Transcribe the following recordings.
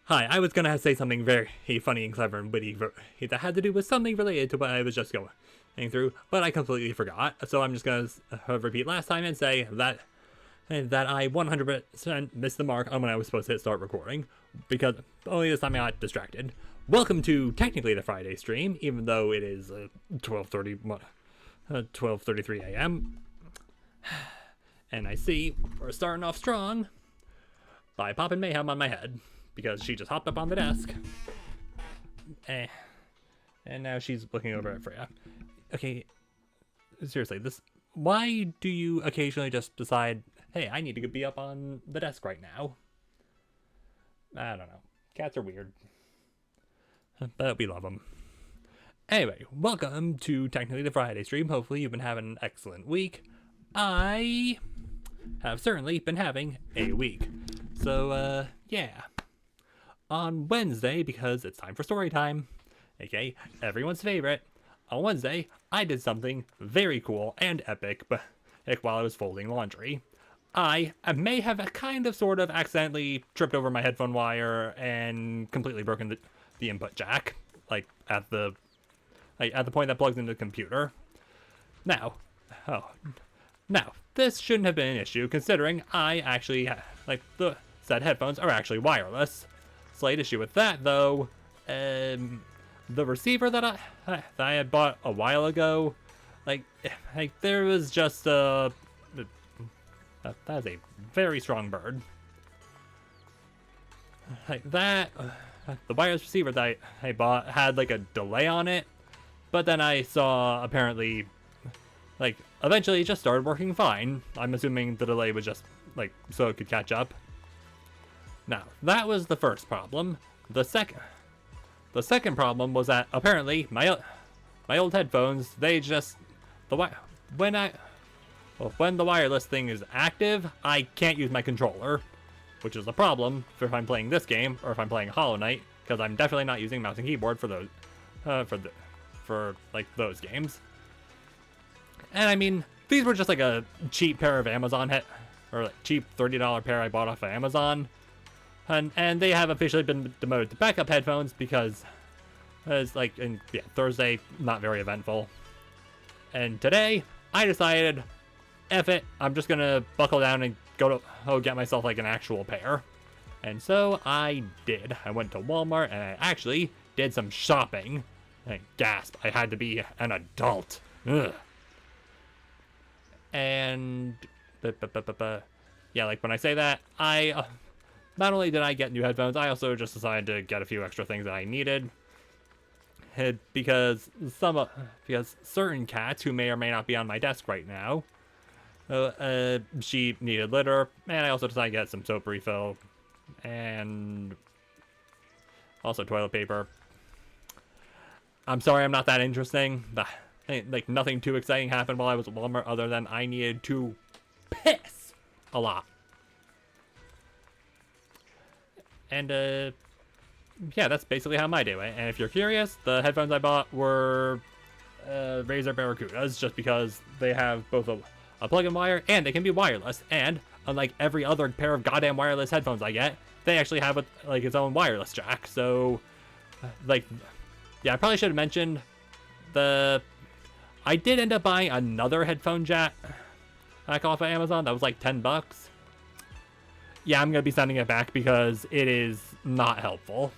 Hi, I was gonna say something very funny and clever and witty that had to do with something related to what I was just going through, but I completely forgot. So I'm just gonna repeat last time and say that I 100% missed the mark on when I was supposed to hit start recording, because only this time I got distracted. Welcome to technically the Friday stream, even though it is 12:33 a.m. And I see we're starting off strong by popping mayhem on my head, because she just hopped up on the desk. And now she's looking over at Freya. Okay, seriously, why do you occasionally just decide, hey, I need to be up on the desk right now? I don't know. Cats are weird. But we love them. Anyway, welcome to technically the Friday stream. Hopefully you've been having an excellent week. I have certainly been having a week. So, yeah. On Wednesday, because it's time for story time, okay, everyone's favorite, on Wednesday, I did something very cool and epic while I was folding laundry. I may have kind of sort of accidentally tripped over my headphone wire and completely broken the input jack, at the point that plugs into the computer. Now, this shouldn't have been an issue, considering I actually, the said headphones are actually wireless. Slight issue with that, though, the receiver that I had bought a while ago, there was just that is a very strong bird. The wireless receiver that I bought had a delay on it, but then I saw apparently, eventually it just started working fine. I'm assuming the delay was just so it could catch up. Now, that was the first problem. The second problem was that apparently my old headphones, they just when the wireless thing is active, I can't use my controller, which is a problem if I'm playing this game or if I'm playing Hollow Knight, because I'm definitely not using mouse and keyboard for those those games. And I mean, these were just a cheap pair of Amazon cheap $30 pair I bought off of Amazon. And they have officially been demoted to backup headphones because Thursday, not very eventful. And today, I decided, F it, I'm just gonna buckle down and go get myself an actual pair. And so I did. I went to Walmart and I actually did some shopping. And gasp, I had to be an adult. Ugh. And, yeah, when I say that, not only did I get new headphones, I also just decided to get a few extra things that I needed. Because certain cats who may or may not be on my desk right now, she needed litter, and I also decided to get some soap refill, and also toilet paper. I'm sorry I'm not that interesting. Nothing too exciting happened while I was at Walmart other than I needed to piss a lot. And, yeah, that's basically how my day went. And if you're curious, the headphones I bought were Razer Barracudas, just because they have both a plug-in wire and they can be wireless. And unlike every other pair of goddamn wireless headphones I get, they actually have its own wireless jack. So, yeah, I probably should have mentioned I did end up buying another headphone jack back off of Amazon. That was $10. Yeah, I'm gonna be sending it back because it is not helpful.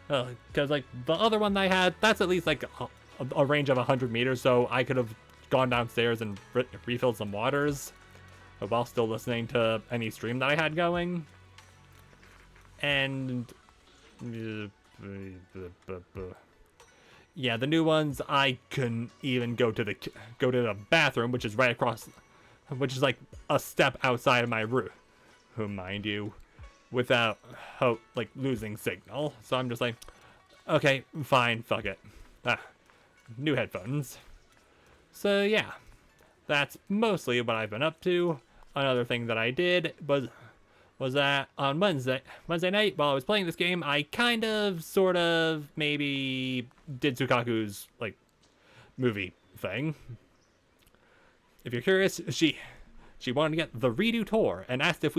Because the other one I had, that's at least a range of 100 meters, so I could have gone downstairs and refilled some waters while still listening to any stream that I had going. And yeah, the new ones I couldn't even go to the bathroom, which is right across, which is a step outside of my room, mind you, without losing signal. So I'm just okay, fine, fuck it. New headphones. So yeah, that's mostly what I've been up to. Another thing that I did was that on Wednesday night while I was playing this game, I kind of, sort of, maybe did Tsukaku's movie thing. If you're curious, she wanted to get the redo tour and asked if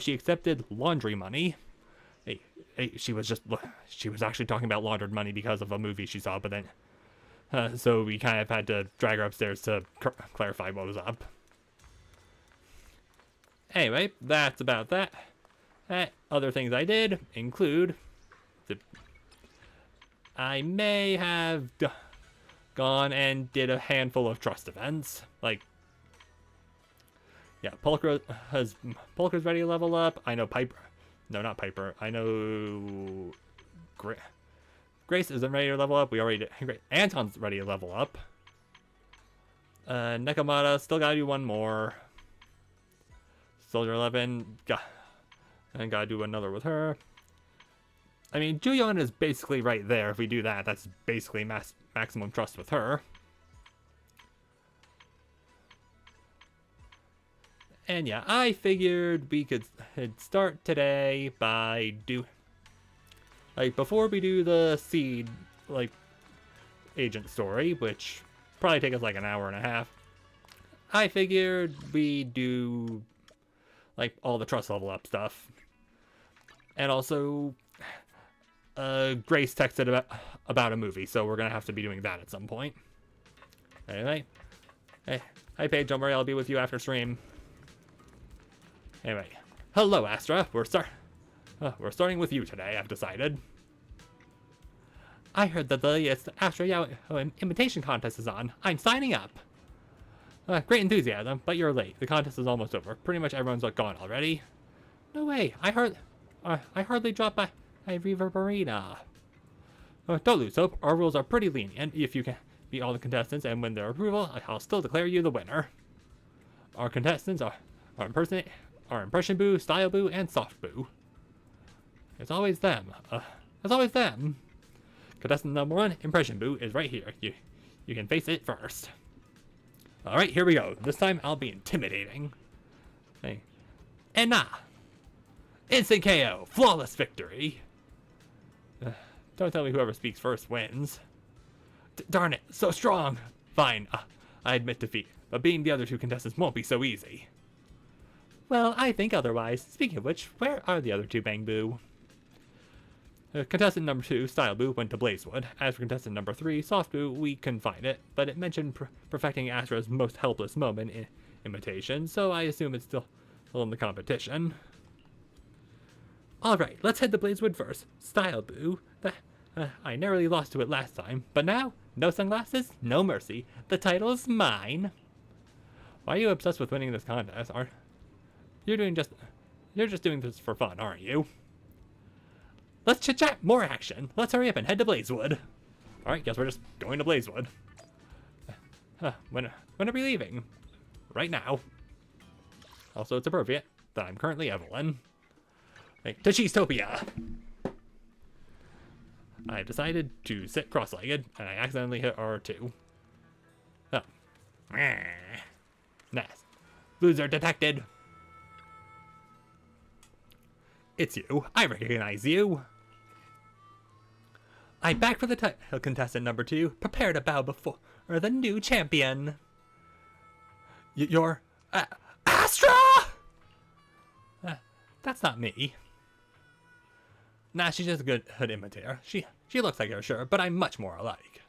she accepted laundry money. she was actually talking about laundered money because of a movie she saw, but then so we kind of had to drag her upstairs to clarify what was up. Anyway, that's about that. Other things I did include I may have gone and did a handful of trust events. Like, yeah, Polkra's ready to level up. I know Piper. No, not Piper. I know Grace isn't ready to level up. We already did. Great. Anton's ready to level up. Nekomata still gotta do one more. Soldier 11 gotta do another with her. I mean, Juyeon is basically right there. If we do that, that's basically maximum trust with her. And yeah, I figured we could start today by before we do the seed, agent story, which probably take us like an hour and a half. I figured we do all the trust level up stuff. And also, Grace texted about a movie, so we're gonna have to be doing that at some point. Anyway, hey, hi Paige, don't worry, I'll be with you after stream. Anyway, hello Astra, we're starting with you today, I've decided. I heard that the Astra Yao imitation contest is on. I'm signing up. Great enthusiasm, but you're late. The contest is almost over. Pretty much everyone's gone already. No way, I hardly dropped by Reverberina. Don't lose hope, our rules are pretty lenient. If you can beat all the contestants and win their approval, I'll still declare you the winner. Our contestants are Impression Boo, Style Boo, and Soft Boo. It's always them. It's always them. Contestant number 1, Impression Boo, is right here. You can face it first. Alright, here we go. This time I'll be intimidating. Hey. And instant KO, flawless victory. Don't tell me whoever speaks first wins. Darn it, so strong. Fine, I admit defeat, but beating the other 2 contestants won't be so easy. Well, I think otherwise. Speaking of which, where are the other 2 Bang Boo? Contestant number 2, Style Boo, went to Blazewood. As for contestant number 3, Soft Boo, we couldn't find it, but it mentioned perfecting Astra's most helpless moment in imitation, so I assume it's still in the competition. Alright, let's head to Blazewood first. Style Boo. I narrowly lost to it last time, but now, no sunglasses, no mercy. The title is mine. Why are you obsessed with winning this contest? You're just doing this for fun, aren't you? Let's chit-chat, more action. Let's hurry up and head to Blazewood. Alright, guess we're just going to Blazewood. When are we leaving? Right now. Also, it's appropriate that I'm currently Evelyn. To Cheesetopia! I decided to sit cross-legged, and I accidentally hit R2. Oh. Nice. Loser detected. It's you. I recognize you. I'm back for the title, contestant number 2. Prepare to bow before the new champion. You're Astra! That's not me. Nah, she's just a good imitator. She looks like her, sure, but I'm much more alike.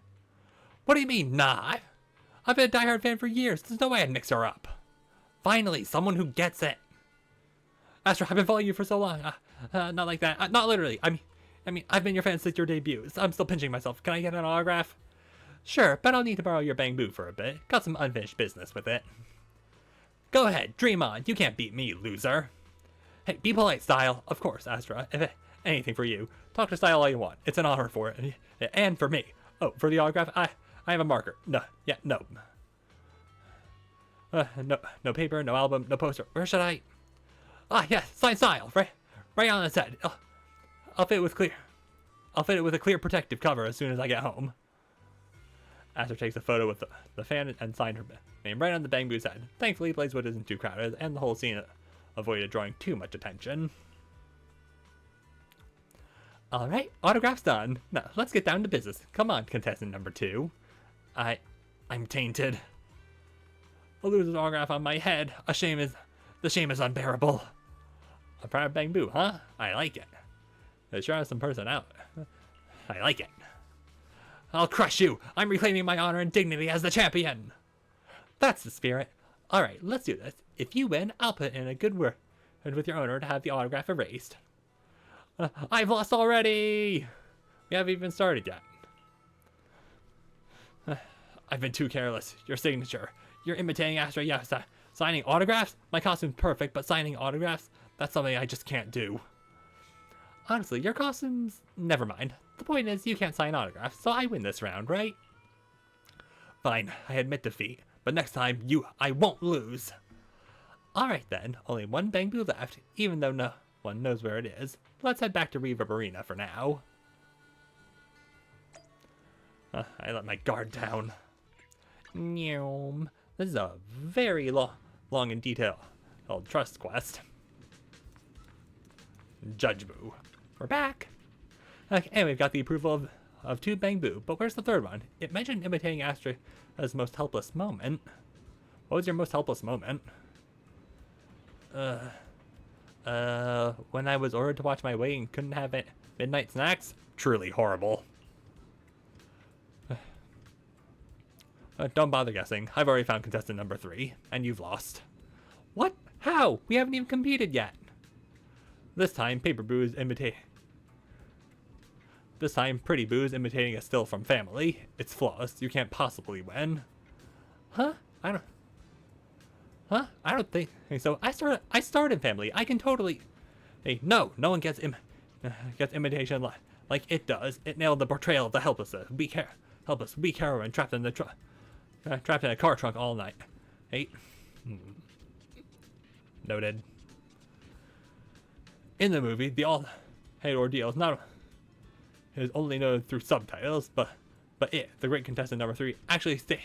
What do you mean, nah? I've been a diehard fan for years. There's no way I'd mix her up. Finally, someone who gets it. Astra, I've been following you for so long. Not like that. Not literally. I mean, I've been your fan since your debut. I'm still pinching myself. Can I get an autograph? Sure, but I'll need to borrow your Bang Boo for a bit. Got some unfinished business with it. Go ahead, dream on. You can't beat me, loser. Hey, be polite, Style. Of course, Astra. If anything for you. Talk to Style all you want. It's an honor for it. And for me. Oh, for the autograph, I have a marker. No. No paper, no album, no poster. Where should I? Yeah, sign Style. Right on its head. I'll fit it with a clear protective cover as soon as I get home. Astra takes a photo with the fan and signed her name right on the Bang Boo's head. Thankfully, Blazewood isn't too crowded, and the whole scene avoided drawing too much attention. Alright, autograph's done. Now, let's get down to business. Come on, contestant number 2. I'm tainted. A loser's autograph on my head. The shame is unbearable. A proud Bang Boo, huh? I like it. It sure has some personality. I like it. I'll crush you. I'm reclaiming my honor and dignity as the champion. That's the spirit. All right, let's do this. If you win, I'll put in a good word with your owner to have the autograph erased. I've lost already. We haven't even started yet. I've been too careless. Your signature. You're imitating Astra Yasa. Signing autographs? My costume's perfect, but signing autographs? That's something I just can't do. Honestly, your costume's... Never mind. The point is, you can't sign autographs, so I win this round, right? Fine, I admit defeat. But next time, I won't lose. Alright then, only one Bangbu left, even though no one knows where it is. Let's head back to Reverb Arena for now. I let my guard down. This is a very long and detailed trust quest. Judge Boo. We're back. Okay, and we've got the approval of 2 Bangbu, but where's the third one? It mentioned imitating Astra's most helpless moment. What was your most helpless moment? When I was ordered to watch my weight and couldn't have midnight snacks? Truly horrible. Don't bother guessing. I've already found contestant number 3, and you've lost. What? How? We haven't even competed yet. This time, Pretty Boo is imitating a still from Family. It's flawless. You can't possibly win. Huh? I don't think so. I started Family. I can totally... Hey, no one gets imitation like it does. It nailed the portrayal of the helpless, weak heroine trapped in a car trunk all night. Hey. Noted. In the movie, the all-hate ordeal is only known through subtitles, but the great contestant number 3, actually stayed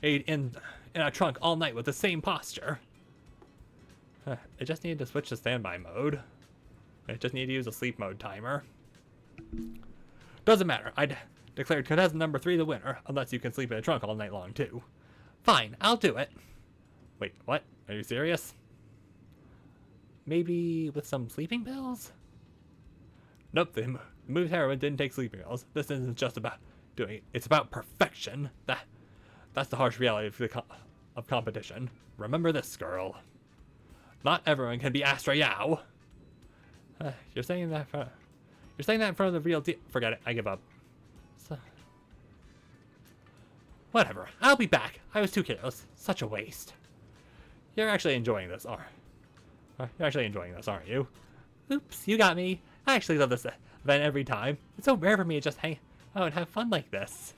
in a trunk all night with the same posture. It just needed to switch to standby mode. It just needed to use a sleep mode timer. Doesn't matter. I declared contestant number 3 the winner, unless you can sleep in a trunk all night long too. Fine, I'll do it. Wait, what? Are you serious? Maybe with some sleeping pills? Nope, the movie's heroine didn't take sleeping pills. This isn't just about doing it. It's about perfection. That's the harsh reality of competition. Remember this, girl. Not everyone can be Astra Yao. You're saying that in front of the real deal. Forget it. I give up. Whatever. I'll be back. I was too careless. Such a waste. You're actually enjoying this, aren't you? Oops, you got me. I actually love this event every time. It's so rare for me to just hang out and have fun like this.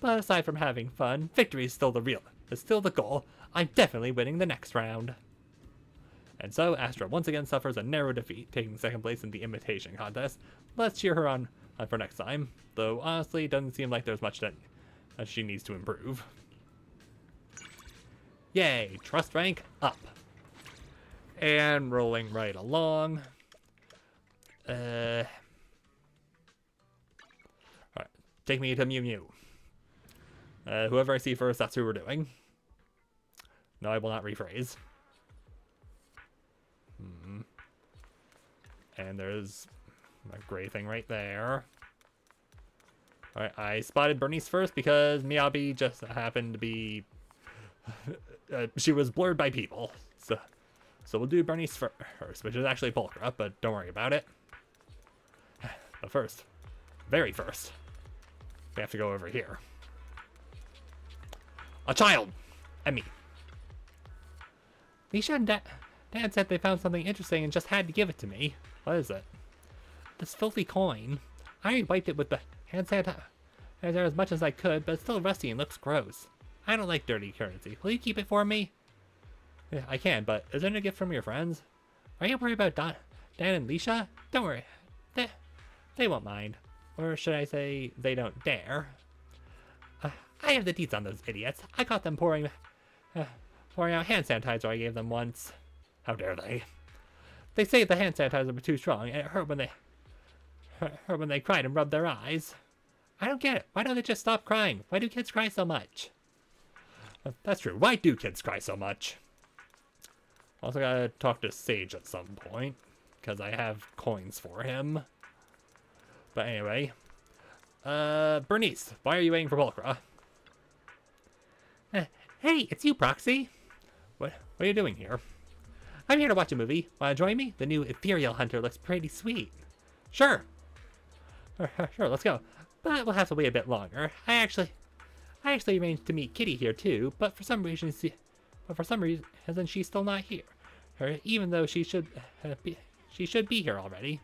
But aside from having fun, victory is still the goal. I'm definitely winning the next round. And so, Astra once again suffers a narrow defeat, taking second place in the imitation contest. Let's cheer her on for next time. Though, honestly, it doesn't seem like there's much that she needs to improve. Yay, trust rank up. And rolling right along. Alright, take me to Mew Mew. Whoever I see first, that's who we're doing. No, I will not rephrase. And there's a gray thing right there. Alright, I spotted Bernice first because Miyabi just happened to be... she was blurred by people. So we'll do Bernice first, which is actually Pulchra, but don't worry about it. But first, very first, we have to go over here. A child! And me. Nisha and Dad said they found something interesting and just had to give it to me. What is it? This filthy coin. I wiped it with the hand sanitizer as much as I could, but it's still rusty and looks gross. I don't like dirty currency. Will you keep it for me? Yeah, I can, but is there a gift from your friends? Are you worried about Dan and Lisha? Don't worry. They won't mind. Or should I say, they don't dare. I have the deets on those idiots. I caught them pouring out hand sanitizer I gave them once. How dare they? They say the hand sanitizer was too strong, and it hurt when they cried and rubbed their eyes. I don't get it. Why don't they just stop crying? Why do kids cry so much? That's true. Why do kids cry so much? Also gotta talk to Sage at some point, because I have coins for him. But anyway. Bernice, why are you waiting for Volcra? Hey, it's you, Proxy. What are you doing here? I'm here to watch a movie. Wanna join me? The new Ethereal Hunter looks pretty sweet. Sure. Sure, let's go. But we'll have to wait a bit longer. I actually arranged to meet Kitty here too, but for some reason she's still not here. Even though she should be here already.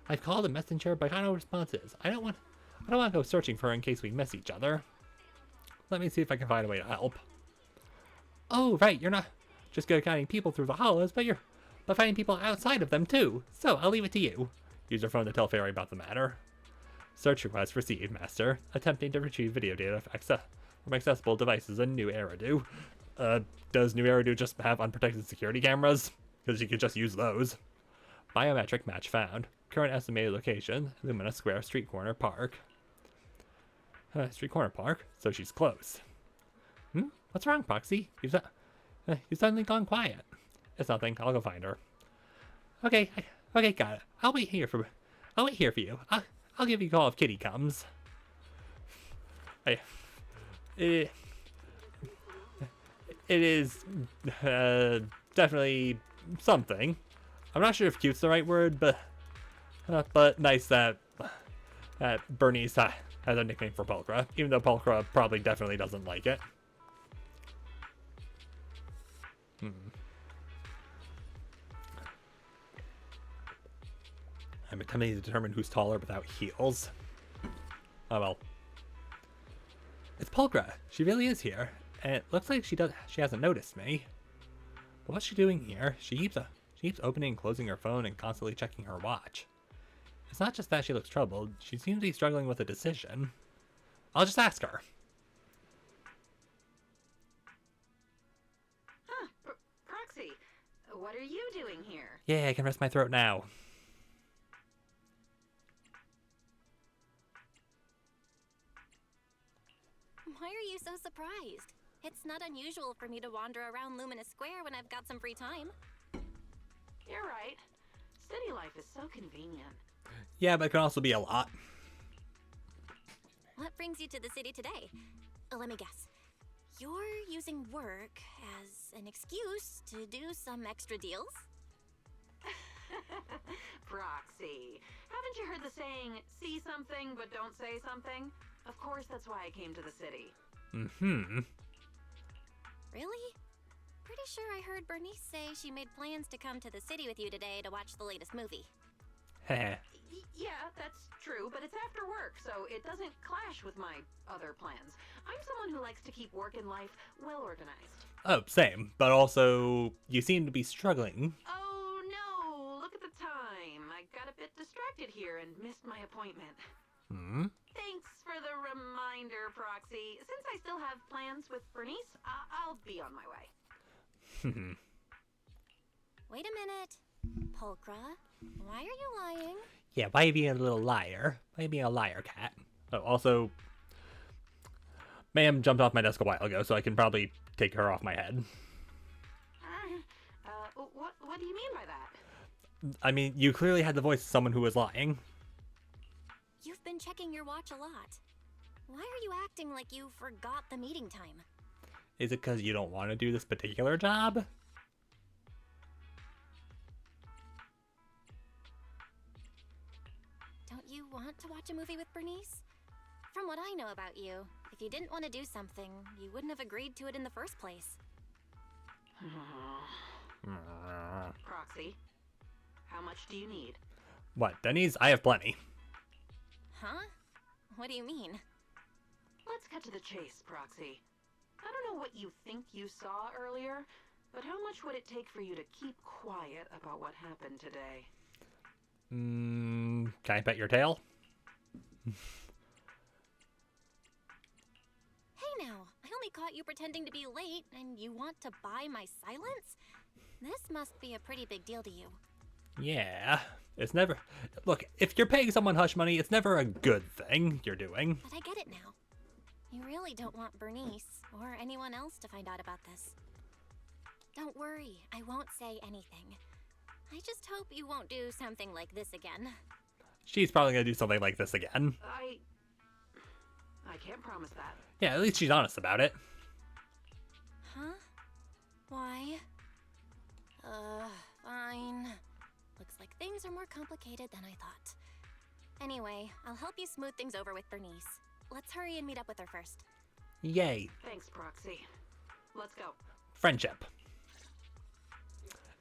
I've called a messenger, but I got no responses. I don't want to go searching for her in case we miss each other. Let me see if I can find a way to help. Oh, right, you're not just good at guiding people through the hollows, but finding people outside of them too. So I'll leave it to you. Use your phone to tell Fairy about the matter. Search request received, Master. Attempting to retrieve video data from accessible devices in New Eridu. Does New Eridu just have unprotected security cameras? Because you could just use those. Biometric match found. Current estimated location, Lumina Square, Street Corner Park. Street Corner Park? So she's close. What's wrong, Proxy? You've suddenly gone quiet. It's nothing. I'll go find her. Okay, got it. I'll wait here for you. I'll give you a call if Kitty comes. It is definitely something. I'm not sure if cute's the right word, but nice that Bernice has a nickname for Pulchra, even though Pulchra probably definitely doesn't like it. I'm attempting to determine who's taller without heels. Oh well. It's Pulchra. She really is here, and it looks like she hasn't noticed me. But what's she doing here? She keeps opening and closing her phone and constantly checking her watch. It's not just that she looks troubled. She seems to be struggling with a decision. I'll just ask her. Huh, Proxy, what are you doing here? Yeah, I can rest my throat now. Why are you so surprised? It's not unusual for me to wander around Lumina Square when I've got some free time. You're right. City life is so convenient. Yeah, but it can also be a lot. What brings you to the city today? Let me guess. You're using work as an excuse to do some extra deals? Proxy, haven't you heard the saying, see something but don't say something? Of course that's why I came to the city. Really? Pretty sure I heard Bernice say she made plans to come to the city with you today to watch the latest movie. Heh. Yeah, that's true, but it's after work, so it doesn't clash with my other plans. I'm someone who likes to keep work and life well organized. Oh, same. But also, you seem to be struggling. Oh no, look at the time. I got a bit distracted here and missed my appointment. Thanks for the reminder, Proxy. Since I still have plans with Bernice, I'll be on my way. Wait a minute. Pulchra, why are you lying? Yeah, why are you being a little liar? Why are you being a liar, cat? Oh, also, Ma'am jumped off my desk a while ago, so I can probably take her off my head. What do you mean by that? I mean, you clearly had the voice of someone who was lying. You've been checking your watch a lot. Why are you acting like you forgot the meeting time? Is it because you don't want to do this particular job? Don't you want to watch a movie with Bernice? From what I know about you, if you didn't want to do something, you wouldn't have agreed to it in the first place. Proxy, how much do you need? What, Denny's? I have plenty. Huh? What do you mean? Let's cut to the chase, Proxy. I don't know what you think you saw earlier, but how much would it take for you to keep quiet about what happened today? Can I pet your tail? Hey now, I only caught you pretending to be late, and you want to buy my silence? This must be a pretty big deal to you. Yeah, it's never... Look, if you're paying someone hush money, it's never a good thing you're doing. But I get it now. You really don't want Bernice, or anyone else to find out about this. Don't worry, I won't say anything. I just hope you won't do something like this again. she's probably gonna do something like this again. I can't promise that. Yeah, at least she's honest about it. Huh? Why? Fine. Looks like things are more complicated than I thought. Anyway, I'll help you smooth things over with Bernice. Let's hurry and meet up with her first. Yay. Thanks, Proxy. Let's go. Friendship.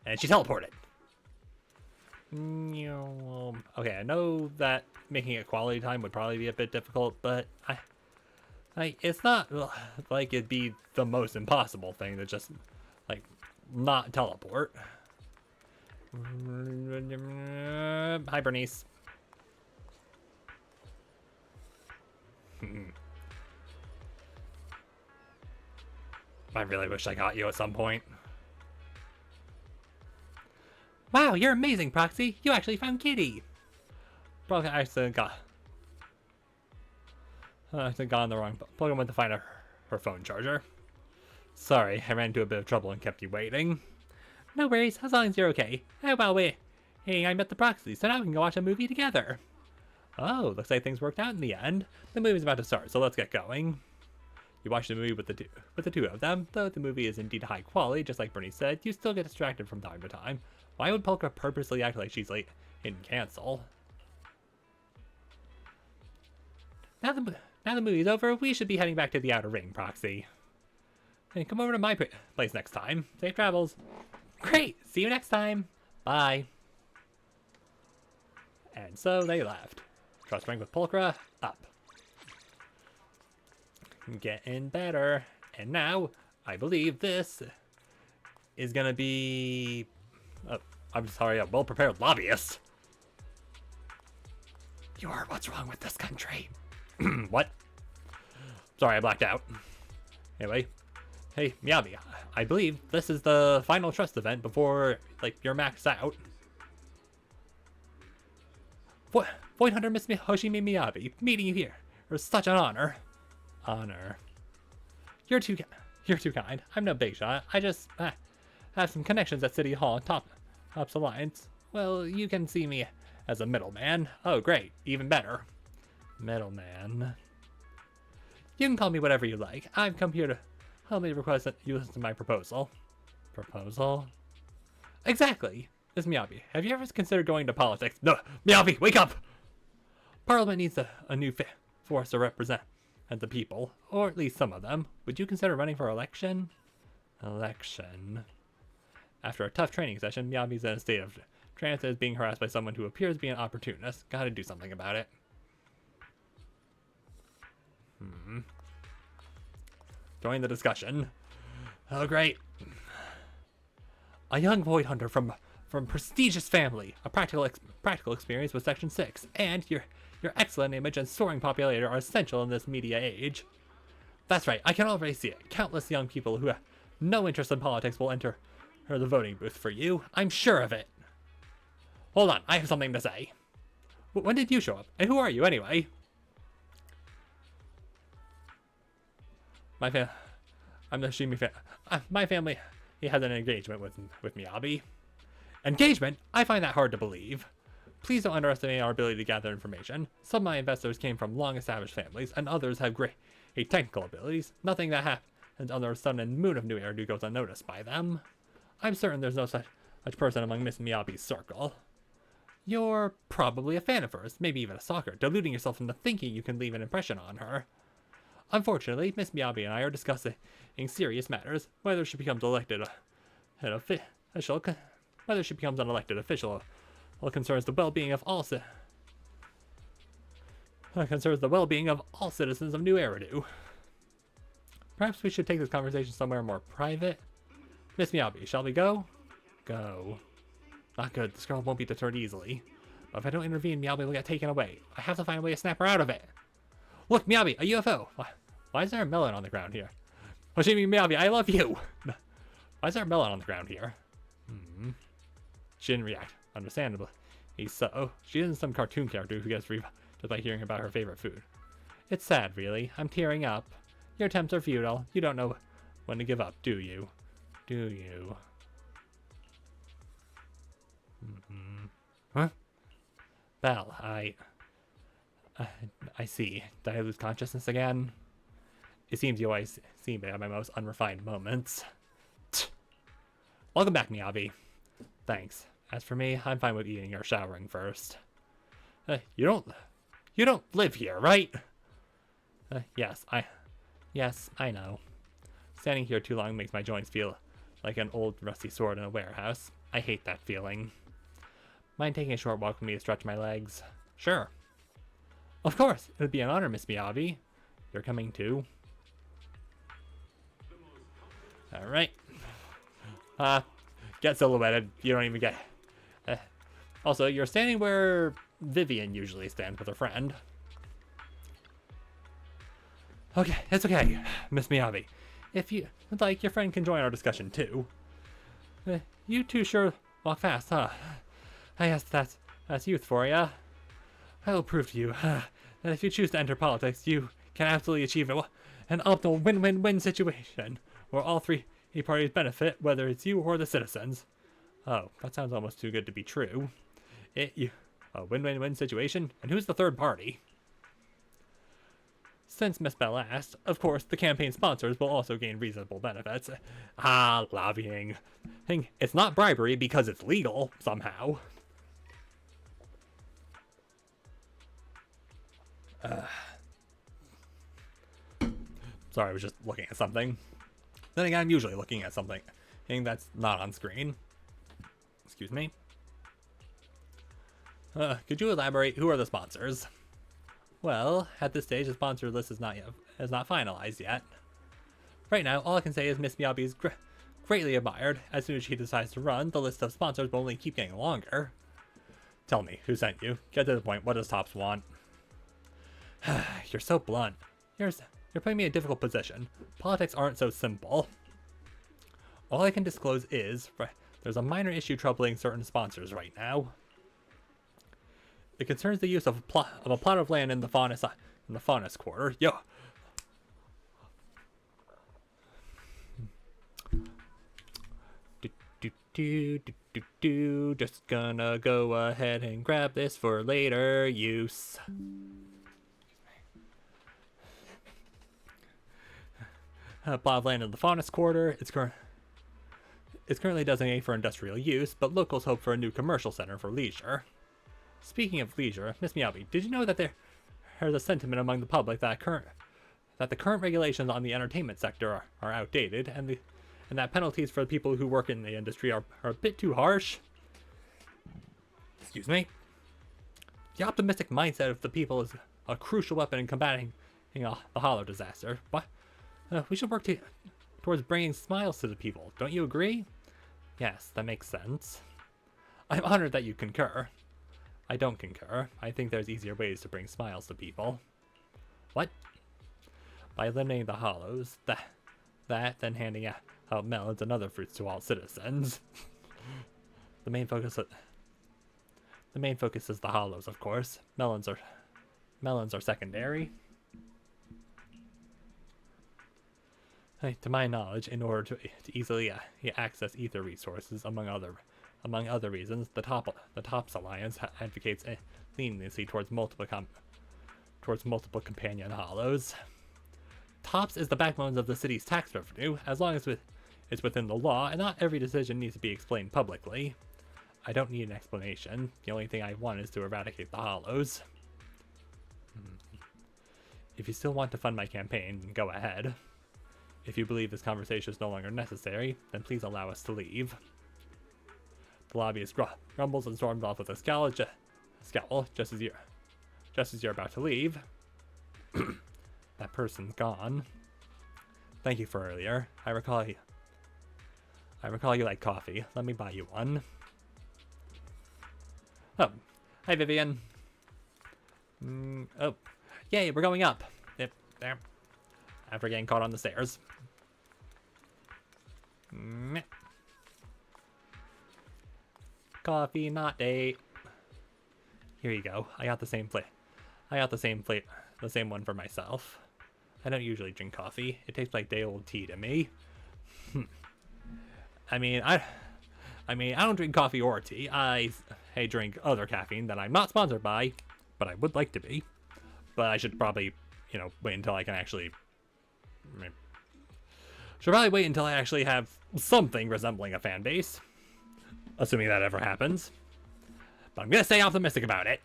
And she teleported. Okay, I know that making it quality time would probably be a bit difficult, but it's not like it'd be the most impossible thing to just, like, not teleport. Hi, Bernice. I really wish I got you at some point. Wow, you're amazing, Proxy. You actually found Kitty. Probably I accidentally got on the wrong plug. Went to find her phone charger. Sorry, I ran into a bit of trouble and kept you waiting. No worries, as long as you're okay. Hey, well, hey, I met the Proxy, so now we can go watch a movie together. Oh, looks like things worked out in the end. The movie's about to start, so let's get going. You watch the movie with the two of them. Though the movie is indeed high quality, just like Bernie said, you still get distracted from time to time. Why would Polka purposely act like she's late and cancel? Now the movie's over, we should be heading back to the Outer Ring, Proxy. Hey, come over to my place next time. Safe travels. Great! See you next time. Bye. And so they left. Trust rank with Pulchra up. Getting better. And now, I believe this is gonna be... I'm sorry, a well-prepared lobbyist. You are what's wrong with this country. What? Sorry, I blacked out. Anyway. Hey, Miyabi, I believe this is the final trust event before, like, you're maxed out. What? Void Hunter Miss Hoshimi Miyabi, meeting you here. It was such an honor. Honor. You're too kind. I'm no big shot. I just have some connections at City Hall and Tops Alliance. Well, you can see me as a middleman. Oh, great. Even better. Middleman. You can call me whatever you like. I've come here to humbly request that you listen to my proposal. Proposal? Exactly. Miss Miyabi, have you ever considered going to politics? No, Miyabi, wake up! Parliament needs a new force to represent the people, or at least some of them. Would you consider running for election? Election. After a tough training session, Miyabi's in a state of trance and is being harassed by someone who appears to be an opportunist. Gotta do something about it. Join the discussion. Oh, great. A young void hunter from prestigious family, a practical experience with Section 6, and your excellent image and soaring popularity are essential in this media age. That's right, I can already see it. Countless young people who have no interest in politics will enter the voting booth for you. I'm sure of it. Hold on, I have something to say. When did you show up? And who are you, anyway? I'm the Shimi fan. My family, he has an engagement with Miyabi. Engagement? I find that hard to believe. Please don't underestimate our ability to gather information. Some of my investors came from long-established families, and others have great technical abilities. Nothing that happens under the sun and moon of New Eridu goes unnoticed by them. I'm certain there's no such person among Miss Miyabi's circle. You're probably a fan of hers, maybe even a stalker, deluding yourself into thinking you can leave an impression on her. Unfortunately, Miss Miyabi and I are discussing serious matters, whether she becomes elected an official, whether she becomes an elected official, concerns the well-being of all citizens of New Eridu. Perhaps we should take this conversation somewhere more private. Miss Miyabi, shall we go? Go. Not good. This girl won't be deterred easily. But if I don't intervene, Miyabi will get taken away. I have to find a way to snap her out of it. Look, Miyabi, a UFO. Why is there a melon on the ground here? Hoshimi Miyabi, I love you. Why is there a melon on the ground here? She didn't react. Understandably. So, she isn't some cartoon character who gets revived just by hearing about her favorite food. It's sad, really. I'm tearing up. Your attempts are futile. You don't know when to give up, do you? Do you? Huh? Well, I see. Did I lose consciousness again? It seems you always see me at my most unrefined moments. Welcome back, Miyabi. Thanks. As for me, I'm fine with eating or showering first. You don't live here, right? Yes, I know. Standing here too long makes my joints feel like an old rusty sword in a warehouse. I hate that feeling. Mind taking a short walk with me to stretch my legs? Sure. Of course, it would be an honor, Miss Miyabi. You're coming too. Alright. Get silhouetted. You don't even get... also, you're standing where Vivian usually stands with her friend. Okay, it's okay, Miss Miyabi. If you would like, your friend can join our discussion too. You two sure walk fast, huh? I guess that's youth for ya. I will prove to you that if you choose to enter politics, you can absolutely achieve an optimal win-win-win situation where all three parties benefit, whether it's you or the citizens. Oh, that sounds almost too good to be true. A win-win-win situation? And who's the third party? Since Miss Bell asked, of course, the campaign sponsors will also gain reasonable benefits. Lobbying. It's not bribery because it's legal, somehow. Sorry, I was just looking at something. Then again, I'm usually looking at something that's not on screen. Excuse me. Could you elaborate? Who are the sponsors? Well, at this stage, the sponsor list is not finalized yet. Right now, all I can say is Miss Miyabi is greatly admired. As soon as she decides to run, the list of sponsors will only keep getting longer. Tell me, who sent you? Get to the point. What does Tops want? You're so blunt. You're putting me in a difficult position. Politics aren't so simple. All I can disclose is there's a minor issue troubling certain sponsors right now. It concerns the use of a plot of land in the Faunus Quarter. Yo. Just gonna go ahead and grab this for later use. A plot of land in the Faunus Quarter. It's currently designated for industrial use, but locals hope for a new commercial center for leisure. Speaking of leisure, Miss Miyabi, did you know that there's a sentiment among the public that the current regulations on the entertainment sector are outdated, and that penalties for the people who work in the industry are a bit too harsh? Excuse me? The optimistic mindset of the people is a crucial weapon in combating the Hollow disaster. What? We should work towards bringing smiles to the people. Don't you agree? Yes, that makes sense. I'm honored that you concur. I don't concur. I think there's easier ways to bring smiles to people. What? By eliminating the hollows, then handing out melons and other fruits to all citizens. The main focus is the hollows, of course. Melons are secondary. To my knowledge, in order to easily access ether resources, among other reasons, the Tops Alliance advocates leniency towards multiple companion hollows. Tops is the backbone of the city's tax revenue, as long as it's within the law, and not every decision needs to be explained publicly. I don't need an explanation. The only thing I want is to eradicate the hollows. If you still want to fund my campaign, go ahead. If you believe this conversation is no longer necessary, then please allow us to leave. The lobbyist grumbles and storms off with a scowl just as you're about to leave. That person's gone. Thank you for earlier. I recall you like coffee. Let me buy you one. Oh, hi Vivian. Oh, yay, we're going up. Yep, there. After getting caught on the stairs. Coffee, not date. Here you go. I got the same the same one for myself. I don't usually drink coffee. It tastes like day-old tea to me. I mean, I don't drink coffee or tea. I drink other caffeine that I'm not sponsored by, but I would like to be. But I should probably, wait until I can actually... Should probably wait until I actually have something resembling a fan base. Assuming that ever happens. But I'm gonna stay optimistic about it.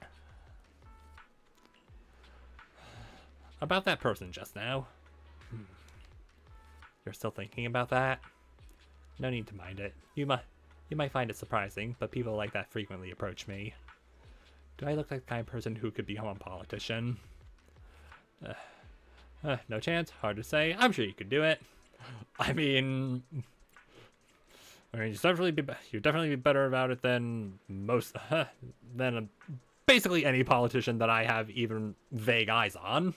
About that person just now. You're still thinking about that? No need to mind it. You might find it surprising, but people like that frequently approach me. Do I look like the kind of person who could become a politician? No chance. Hard to say. I'm sure you could do it. I mean, you'd definitely be better about it than basically any politician that I have even vague eyes on.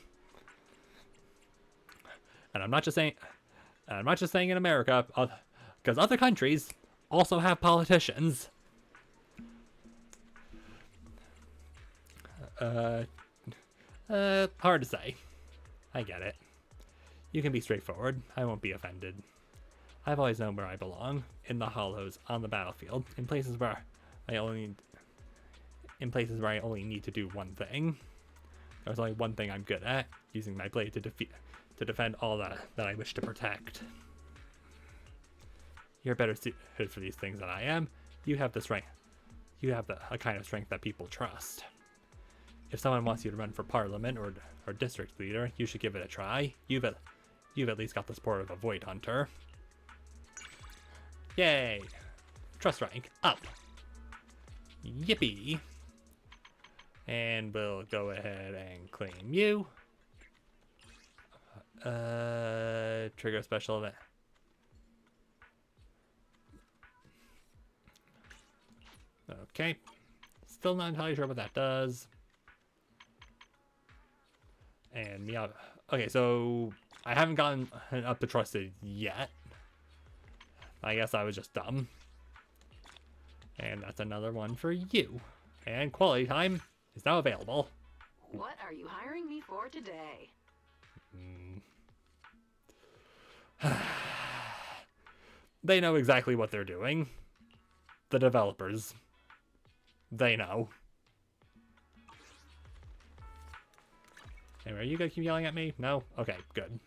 And I'm not just saying in America, because other countries also have politicians. Hard to say. I get it. You can be straightforward. I won't be offended. I've always known where I belong. In the hollows, on the battlefield, in places where I only need to do one thing. There's only one thing I'm good at: using my blade to defend all that I wish to protect. You're better suited for these things than I am. You have the strength. You have a kind of strength that people trust. If someone wants you to run for parliament or district leader, you should give it a try. You've at least got the support of a void hunter. Yay! Trust rank up. Yippee! And we'll go ahead and claim you. Trigger special event. Okay. Still not entirely sure what that does. And Meow. Okay, so I haven't gotten up to trusted yet. I guess I was just dumb. And that's another one for you. And quality time is now available. What are you hiring me for today? They know exactly what they're doing. The developers. They know. Anyway, are you gonna keep yelling at me? No? Okay, good.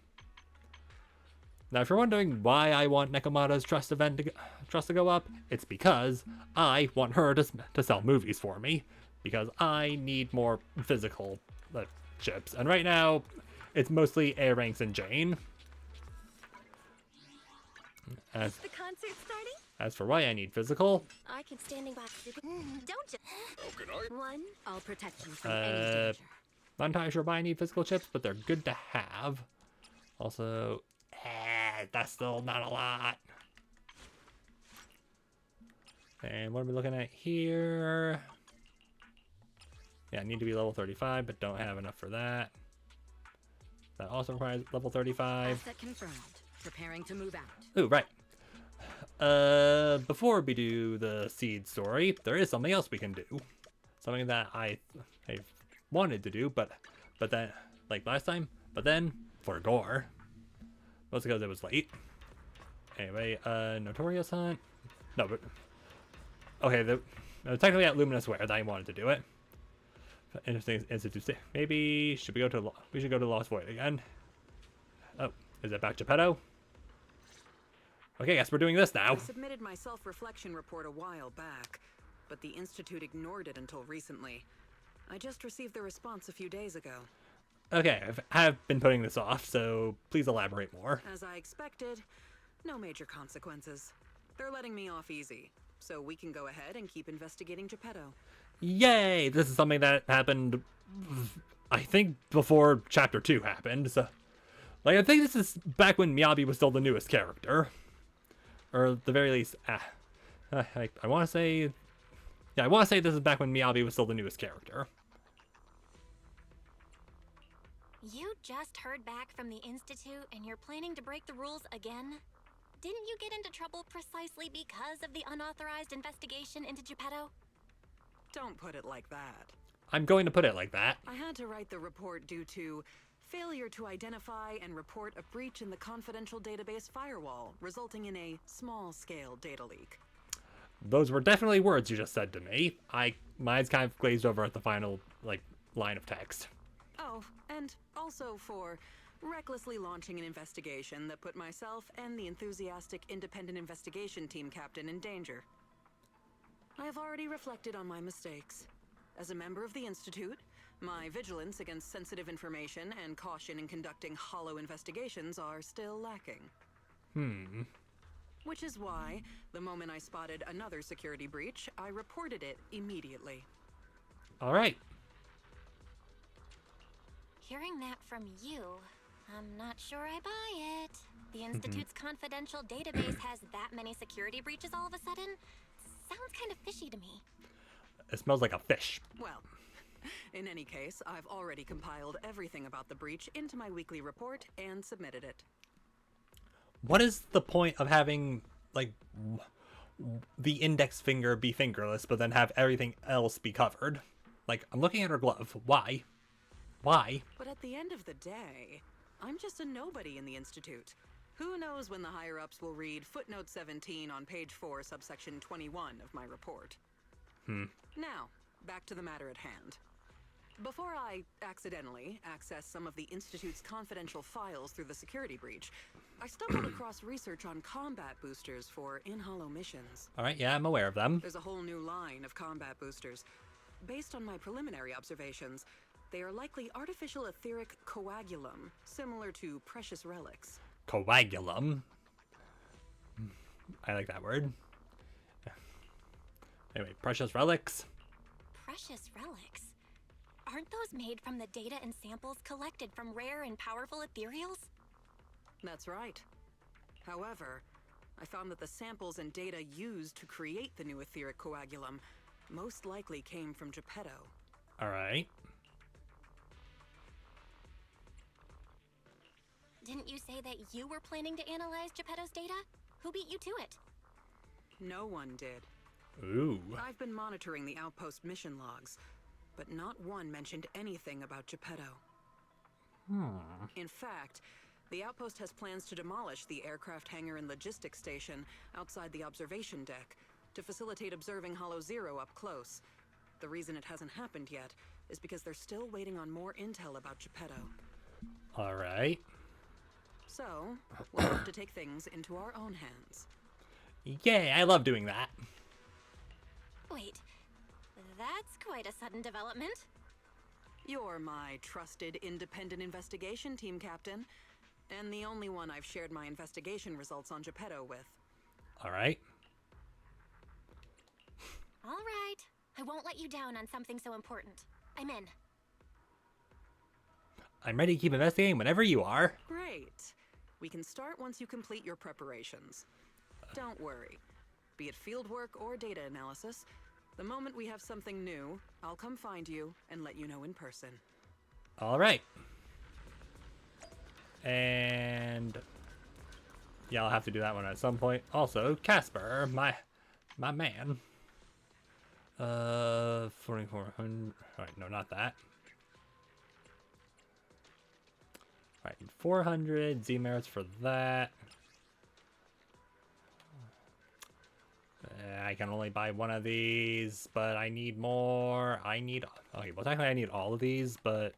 Now, if you're wondering why I want Nekomata's trust to go up, it's because I want her to sell movies for me. Because I need more physical chips. And right now, it's mostly A ranks and Jane. Is the concert starting? As for why I need physical, I keep standing back. Don't you? How can I? One, all protection from any danger. not entirely sure why I need physical chips, but they're good to have. Also, that's still not a lot. And what are we looking at here? Yeah, I need to be level 35, but don't have enough for that. That also requires level 35. Asset confirmed. Preparing to move out. Ooh, right. Before we do the seed story, there is something else we can do. Something that I wanted to do, but then, like last time, but then forgot. Mostly because it was late. Anyway, Notorious Hunt. No, but okay. Technically at Luminous Wear that I wanted to do it. Interesting institute. Maybe we should go to Lost Void again. Oh, is it back to Pedo? Okay, guess we're doing this now. I submitted my self-reflection report a while back, but the Institute ignored it until recently. I just received the response a few days ago. Okay, I have been putting this off, so please elaborate more. As I expected, no major consequences. They're letting me off easy, so we can go ahead and keep investigating Geppetto. Yay! This is something that happened, I think, before Chapter 2 happened. So, like, I think this is back when Miyabi was still the newest character. Or at the very least, I want to say... Yeah, I want to say this is back when Miyabi was still the newest character. You just heard back from the Institute and you're planning to break the rules again? Didn't you get into trouble precisely because of the unauthorized investigation into Geppetto? Don't put it like that. I'm going to put it like that. I had to write the report due to failure to identify and report a breach in the confidential database firewall, resulting in a small-scale data leak. those were definitely words you just said to me. My eyes kind of glazed over at the final, like, line of text. Oh, and also for recklessly launching an investigation that put myself and the enthusiastic independent investigation team captain in danger. I have already reflected on my mistakes. As a member of the Institute, my vigilance against sensitive information and caution in conducting hollow investigations are still lacking. Which is why, the moment I spotted another security breach, I reported it immediately. All right. Hearing that from you, I'm not sure I buy it. The Institute's confidential database has that many security breaches all of a sudden? Sounds kind of fishy to me. It smells like a fish. Well, in any case, I've already compiled everything about the breach into my weekly report and submitted it. What is the point of having, like, the index finger be fingerless, but then have everything else be covered? Like, I'm looking at her glove. Why? Why? But at the end of the day, I'm just a nobody in the Institute. Who knows when the higher-ups will read footnote 17 on page 4, subsection 21 of my report. Now, back to the matter at hand. Before I accidentally access some of the Institute's confidential files through the security breach, I stumbled across research on combat boosters for in-hollow missions. All right, yeah, I'm aware of them. There's a whole new line of combat boosters. Based on my preliminary observations, they are likely artificial etheric coagulum, similar to precious relics. Coagulum. I like that word. Anyway, precious relics. Precious relics? Aren't those made from the data and samples collected from rare and powerful ethereals? That's right. However, I found that the samples and data used to create the new etheric coagulum most likely came from Geppetto. All right. Didn't you say that you were planning to analyze Geppetto's data? Who beat you to it? No one did. Ooh. I've been monitoring the outpost mission logs, but not one mentioned anything about Geppetto. In fact, the outpost has plans to demolish the aircraft hangar and logistics station outside the observation deck to facilitate observing Hollow Zero up close. The reason it hasn't happened yet is because they're still waiting on more intel about Geppetto. All right. So, we'll have to take things into our own hands. Yay, I love doing that. Wait, that's quite a sudden development. You're my trusted independent investigation team captain, and the only one I've shared my investigation results on Geppetto with. All right. All right, I won't let you down on something so important. I'm in. I'm ready to keep investigating whenever you are. Great. We can start once you complete your preparations. Don't worry. Be it fieldwork or data analysis, the moment we have something new, I'll come find you and let you know in person. All right. And yeah, I'll have to do that one at some point. Also, Casper, my man. 4,400. All right, no, not that. All right, 400 Z-merits for that. I can only buy one of these, but I need more. Okay, well, technically I need all of these, but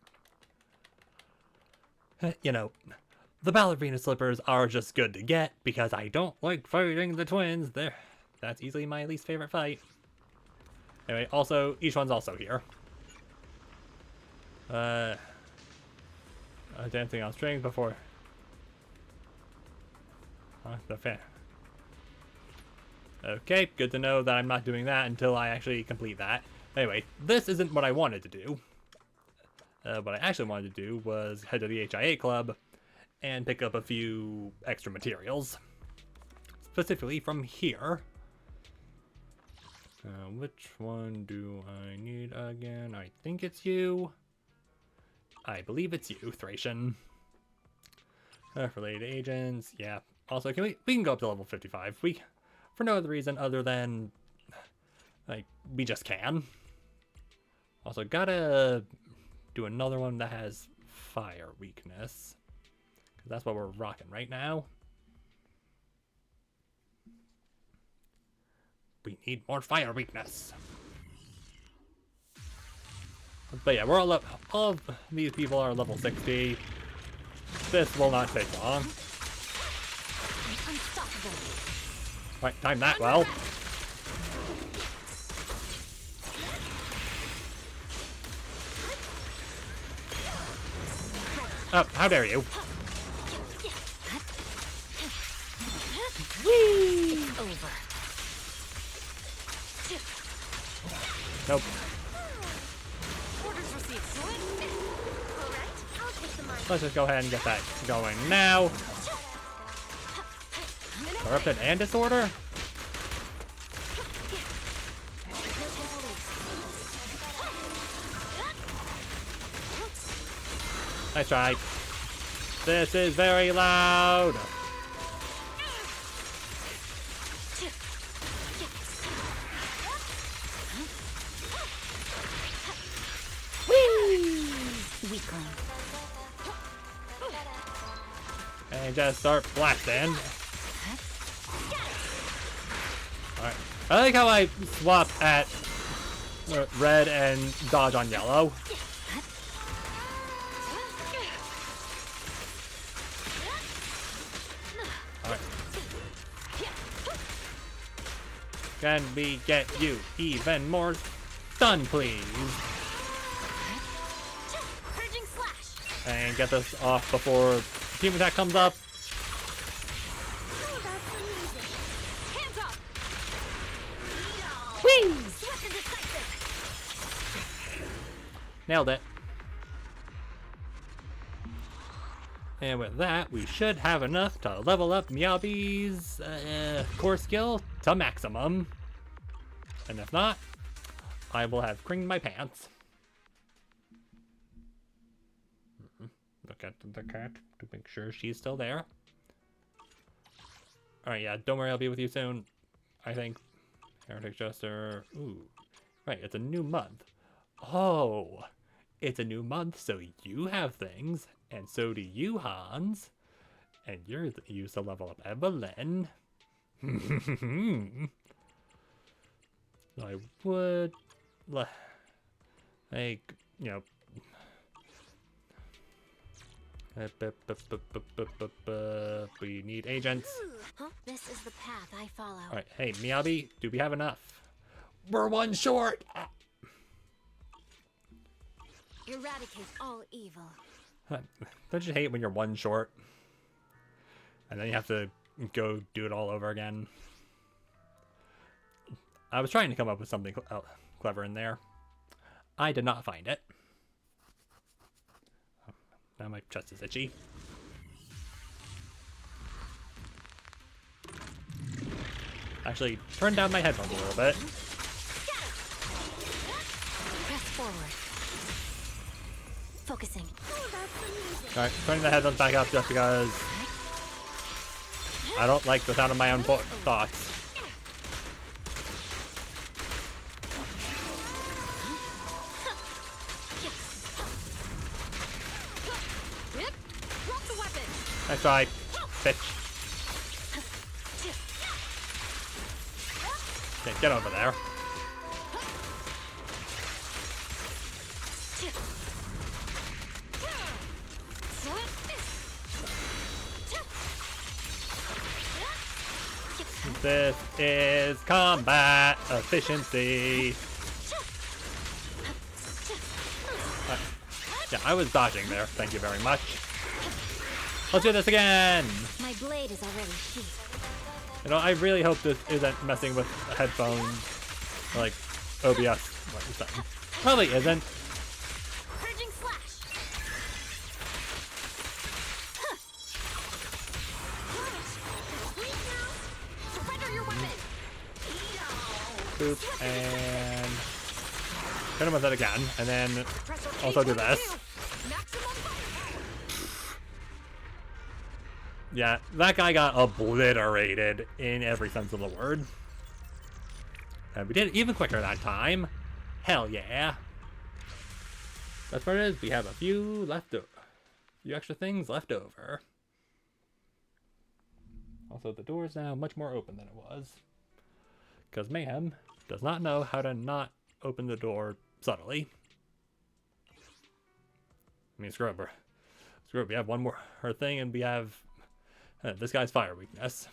you know, the ballerina slippers are just good to get because I don't like fighting the twins. That's easily my least favorite fight. Anyway, also, each one's also here. Dancing on strings before. The fan. Okay, good to know that I'm not doing that until I actually complete that. Anyway, this isn't what I wanted to do. What I actually wanted to do was head to the HIA club and pick up a few extra materials. Specifically from here. Which one do I need again? I think it's you. I believe it's you, Thracian. Related agents, yeah. Also, we can go up to level 55. For no other reason other than, like, we just can. Also, gotta do another one that has fire weakness. Because that's what we're rocking right now. We need more fire weakness. But yeah, we're all of these people are level 60. This will not take long. Right, time that well. Oh, how dare you? Whee! It's over. Nope. Orders received. All right, I'll take the mark. Let's just go ahead and get that going now. Corrupted and disorder? Nice try. This is very loud. Weakling. And just start blasting. Alright. I like how I swap at red and dodge on yellow. Alright. Can we get you even more stun, please? Purging slash. And get this off before team attack comes up. Oh, that's amazing. Hands up. Whee! Swift and decisive. Nailed it. And with that, we should have enough to level up Miyabi's core skill to maximum. And if not, I will have creamed my pants. Look at the cat to make sure she's still there. Alright, yeah, don't worry, I'll be with you soon. I think. Heretic Jester. Ooh. Right, it's a new month. Oh, it's a new month, so you have things, and so do you, Hans. And you're used to level up Evelyn. I would, like, you know, we need agents. Huh? This is the path I follow. Alright, hey, Miyabi, do we have enough? We're one short! Eradicate all evil. Don't you hate when you're one short? And then you have to go do it all over again? I was trying to come up with something clever in there. I did not find it. Now my chest is itchy. Actually, turn down my headphones a little bit. Press forward. Focusing. Alright, turning the headphones back up just because I don't like the sound of my own thoughts. Drop the weapon. Nice try, bitch. Okay, get over there. This is combat efficiency. Yeah, I was dodging there. Thank you very much. Let's do this again. My blade is already sheathed. You know, I really hope this isn't messing with headphones, like OBS. What is that? Probably isn't. Purging slash. Surrender your weapon. Boop, and hit him with it again, and then also do this. Yeah, that guy got obliterated in every sense of the word. And we did it even quicker that time. Hell yeah. Best part is we have a few extra things left over. Also, the door is now much more open than it was. Because Mayhem does not know how to not open the door subtly. I mean, screw it. Screw it. We have one more her thing, and we have this guy's fire weakness.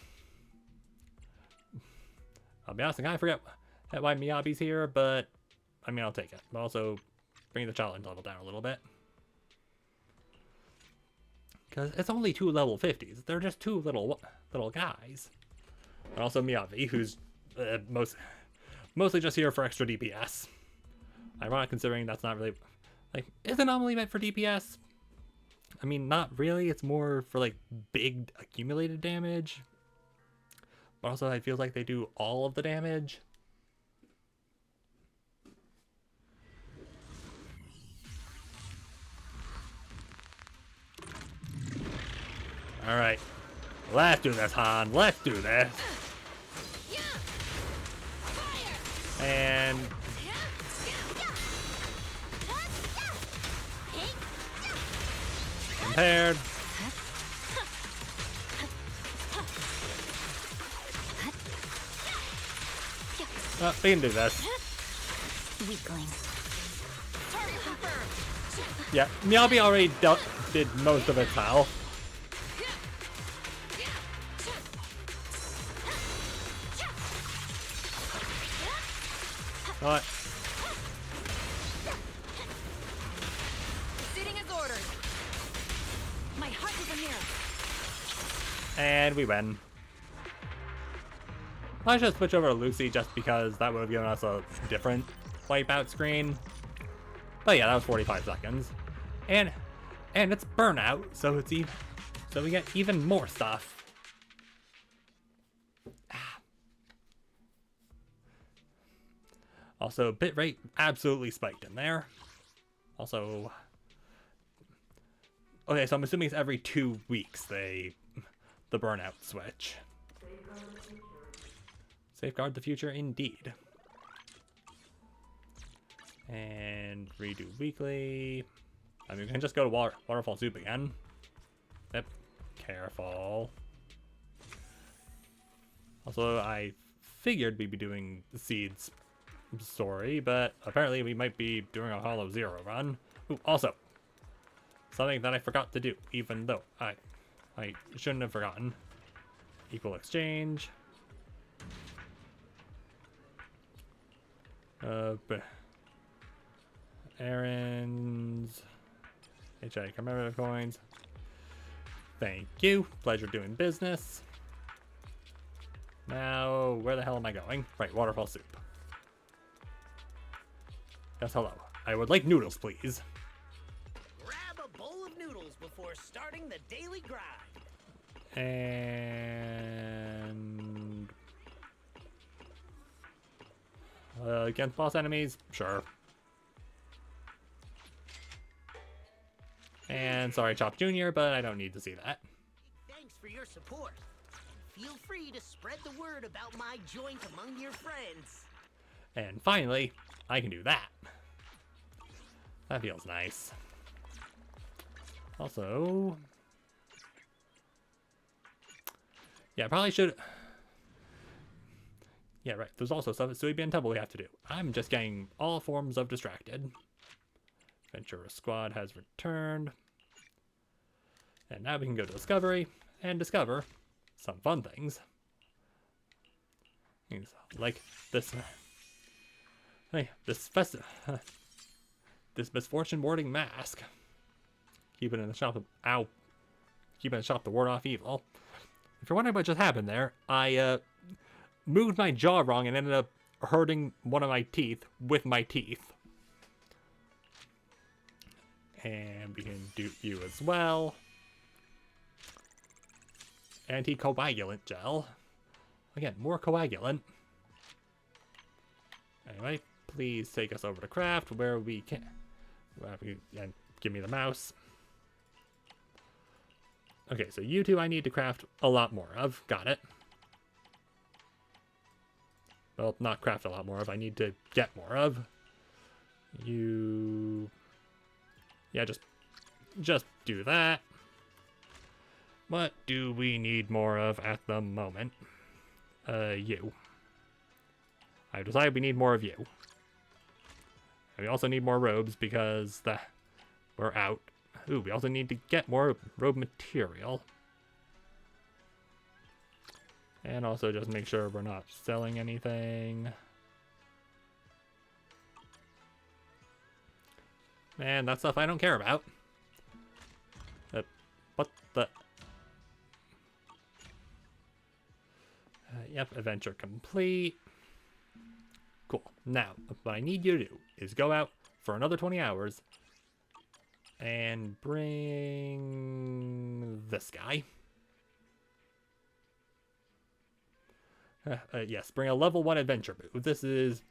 I'll be honest, I kind of forget why Miyabi's here, but I mean, I'll take it. But also, bring the challenge level down a little bit. Because it's only 2 level 50s. They're just 2 little guys. And also Miyabi, who's mostly just here for extra DPS. Ironic considering that's not really... Like, is Anomaly meant for DPS? I mean, not really. It's more for, like, big accumulated damage. But also, it feels like they do all of the damage. Alright. Let's do this, Han. Let's do this. And... Compared. Oh, we can do this. Weakling. Yeah, Miyabi already did most of its health. What? Sitting as ordered. My heart is a mirror. And we win. I should switch over to Lucy just because that would have given us a different wipeout screen. But yeah, that was 45 seconds. And it's burnout, so it's even so we get even more stuff. Also, bitrate absolutely spiked in there. Also, okay, so I'm assuming it's every 2 weeks the burnout switch. Safeguard the future, indeed. And redo weekly. I mean, we can just go to Waterfall Soup again. Yep. Careful. Also, I figured we'd be doing the Seeds story, but apparently we might be doing a Hollow Zero run. Ooh, also, something that I forgot to do, even though I shouldn't have forgotten. Equal exchange. Errands. HI commemorative coins. Thank you. Pleasure doing business. Now, where the hell am I going? Right, Waterfall Soup. Yes, hello. I would like noodles, please. Grab a bowl of noodles before starting the daily grind. And... against boss enemies? Sure. And sorry, Chop Jr., but I don't need to see that. Thanks for your support. Feel free to spread the word about my joint among your friends. And finally, I can do that. That feels nice. Also... yeah, I probably should... yeah, right. There's also stuff at Suibian Temple we have to do. I'm just getting all forms of distracted. Ventura Squad has returned. And now we can go to Discovery and discover some fun things. Things like this... hey, this misfortune warding mask. Keep it in the shop. Ow. Keep it in the shop to ward off evil. If you're wondering what just happened there, I moved my jaw wrong and ended up hurting one of my teeth with my teeth. And we can do you as well. Anticoagulant gel. Again, more coagulant. Anyway, please take us over to craft where we can. And give me the mouse. Okay, so you two I need to craft a lot more of. Got it. Well, not craft a lot more of. I need to get more of. You... yeah, just do that. What do we need more of at the moment? You. I've decided we need more of you. And we also need more robes because we're out. Ooh, we also need to get more robe material. And also just make sure we're not selling anything. Man, that's stuff I don't care about. What the... yep, adventure complete. Cool. Now, what I need you to do is go out for another 20 hours and bring this guy. Yes, bring a level 1 adventure boot. This is...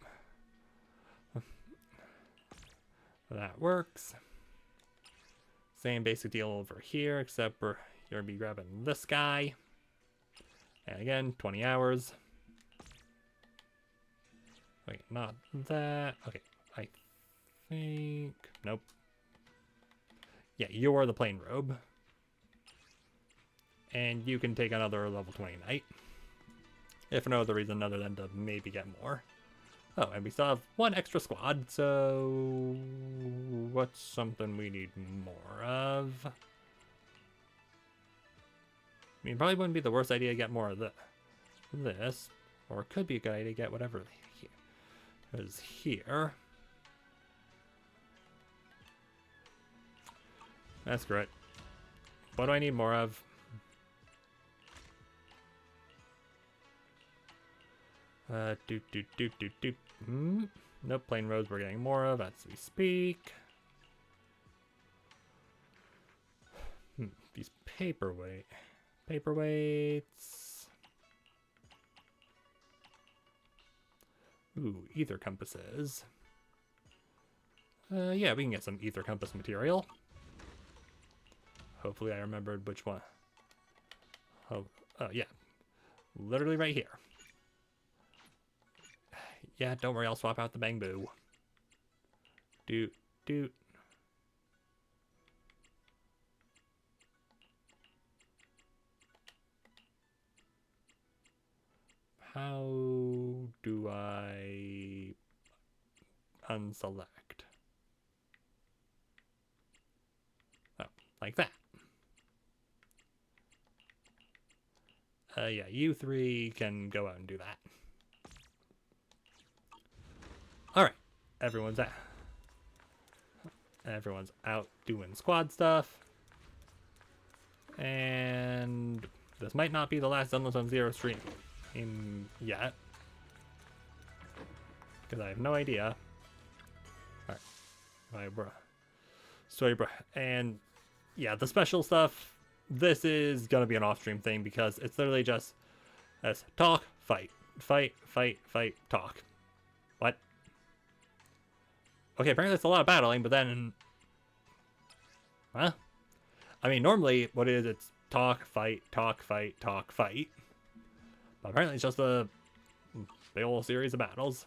that works. Same basic deal over here, except you're going to be grabbing this guy. And again, 20 hours. Wait, not that. Okay, I think... Nope. Yeah, you're the plain robe. And you can take another level 20 knight. If for no other reason other than to maybe get more. Oh, and we still have one extra squad, so... what's something we need more of? I mean, probably wouldn't be the worst idea to get more of this. Or it could be a good idea to get whatever is here. That's great. What do I need more of? Nope, plain roads we're getting more of as we speak. These paperweights. Ooh, ether compasses. Yeah, we can get some ether compass material. Hopefully I remembered which one. Oh, yeah. Literally right here. Yeah, don't worry, I'll swap out the bamboo. Doot, doot. How do I unselect? Oh, like that. Yeah, you three can go out and do that. Alright, everyone's out doing squad stuff. And this might not be the last Zenless on Zero stream yet. Because I have no idea. Alright. My bruh. Sorry, bruh. And yeah, the special stuff, this is gonna be an off-stream thing because it's literally just as talk, fight, fight, fight, fight, talk. What? Okay, apparently it's a lot of battling, but then... Huh? I mean, normally what it is, it's talk, fight, talk, fight, talk, fight. But apparently it's just a big old series of battles.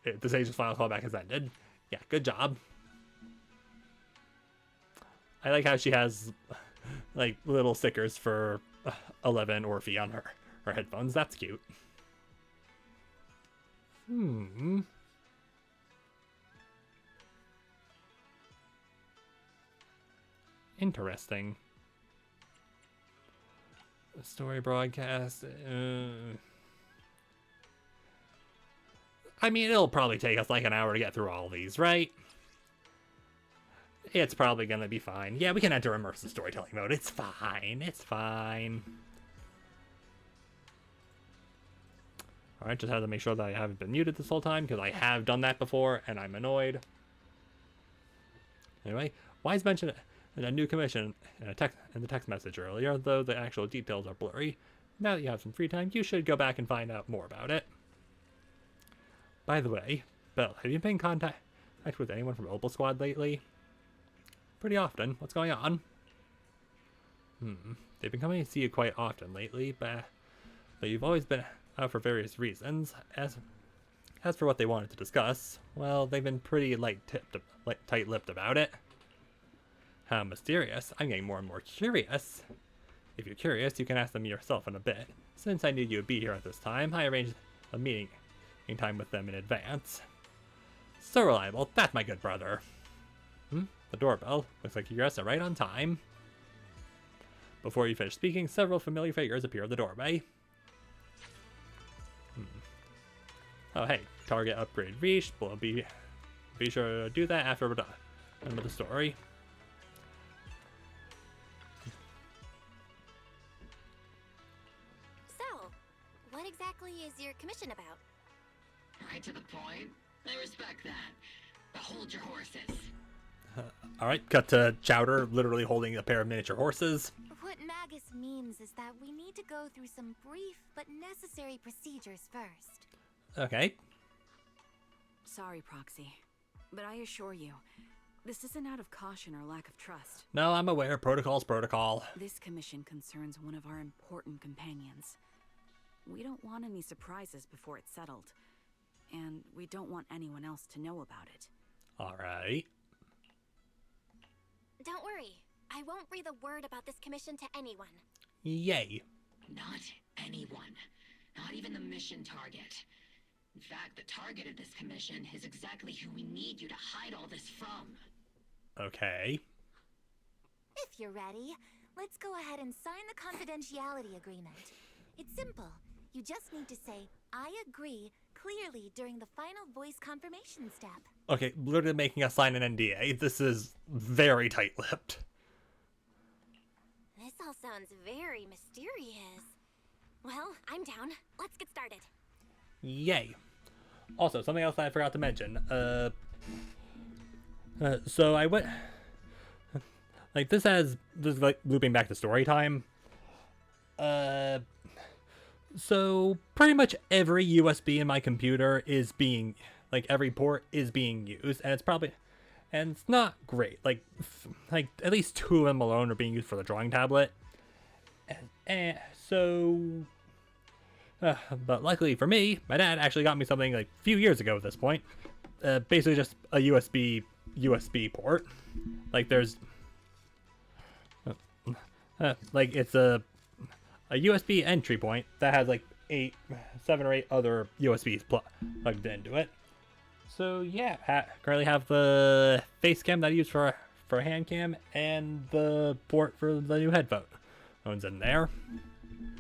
The Sage's final callback has ended. Yeah, good job. I like how she has, like, little stickers for 11 Orphe on her headphones. That's cute. Interesting. The story broadcast. I mean, it'll probably take us like an hour to get through all these, right? It's probably gonna be fine. Yeah, we can enter immersive storytelling mode. It's fine. It's fine. Alright, just have to make sure that I haven't been muted this whole time, because I have done that before, and I'm annoyed. Anyway, Wise mentioned a new commission in the text message earlier, though the actual details are blurry. Now that you have some free time, you should go back and find out more about it. By the way, Belle, have you been in contact with anyone from Opal Squad lately? Pretty often. What's going on? They've been coming to see you quite often lately, but you've always been out for various reasons. As for what they wanted to discuss, well, they've been pretty tight-lipped about it. How mysterious. I'm getting more and more curious. If you're curious, you can ask them yourself in a bit. Since I knew you would be here at this time, I arranged a meeting in time with them in advance. So reliable, that's my good brother. The doorbell. Looks like you guessed it right on time. Before you finish speaking, several familiar figures appear at the doorway. Oh hey, target upgrade reached. We'll be sure to do that after we're done with the story. So, what exactly is your commission about? Right to the point. I respect that. But hold your horses. Alright, cut to Chowder literally holding a pair of miniature horses. What Magus means is that we need to go through some brief but necessary procedures first. Okay. Sorry, Proxy, but I assure you, this isn't out of caution or lack of trust. No, I'm aware. Protocol's protocol. This commission concerns one of our important companions. We don't want any surprises before it's settled, and we don't want anyone else to know about it. Alright. Don't worry, I won't breathe a word about this commission to anyone. Yay. Not anyone. Not even the mission target. In fact, the target of this commission is exactly who we need you to hide all this from. Okay. If you're ready, let's go ahead and sign the confidentiality agreement. It's simple. You just need to say, I agree, clearly during the final voice confirmation step. Okay, literally making us sign an NDA. This is very tight-lipped. This all sounds very mysterious. Well, I'm down. Let's get started. Yay. Also, something else that I forgot to mention. So I went... Like, this is like looping back to story time. So pretty much every USB in my computer is being... Like, every port is being used, and it's probably... And it's not great. Like at least 2 of them alone are being used for the drawing tablet. And so... but luckily for me, my dad actually got me something like a few years ago at this point. Basically just a USB port. Like there's... like it's a USB entry point that has like 7 or 8 other USBs plugged into it. So yeah, currently have the face cam that I use for hand cam and the port for the new headphones in there.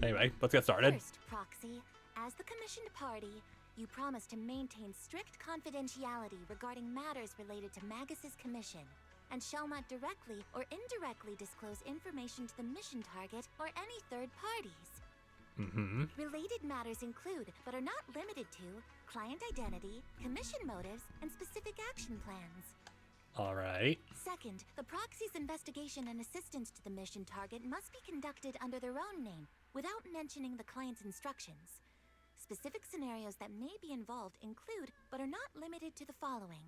Anyway, let's get started. First, Proxy, as the commissioned party, you promise to maintain strict confidentiality regarding matters related to Magus's commission, and shall not directly or indirectly disclose information to the mission target or any third parties. Related matters include, but are not limited to, client identity, commission motives, and specific action plans. Alright. Second, the proxy's investigation and assistance to the mission target must be conducted under their own name, without mentioning the client's instructions. Specific scenarios that may be involved include, but are not limited to the following.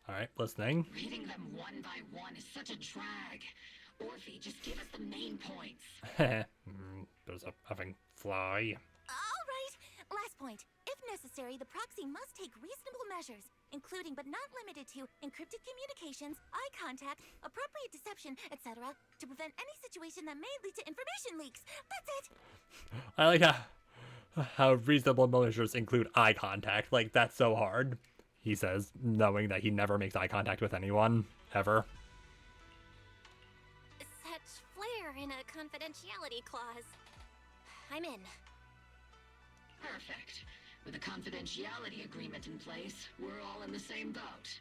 Alright, listening. Reading them one by one is such a drag. Orphe, just give us the main points. There's a huffing fly. All right, last point. If necessary, the proxy must take reasonable measures, including but not limited to encrypted communications, eye contact, appropriate deception, etc., to prevent any situation that may lead to information leaks. That's it. I like how reasonable measures include eye contact. Like, that's so hard, he says, knowing that he never makes eye contact with anyone, ever. Such flair in a confidentiality clause. I'm in. Perfect. With a confidentiality agreement in place, we're all in the same boat.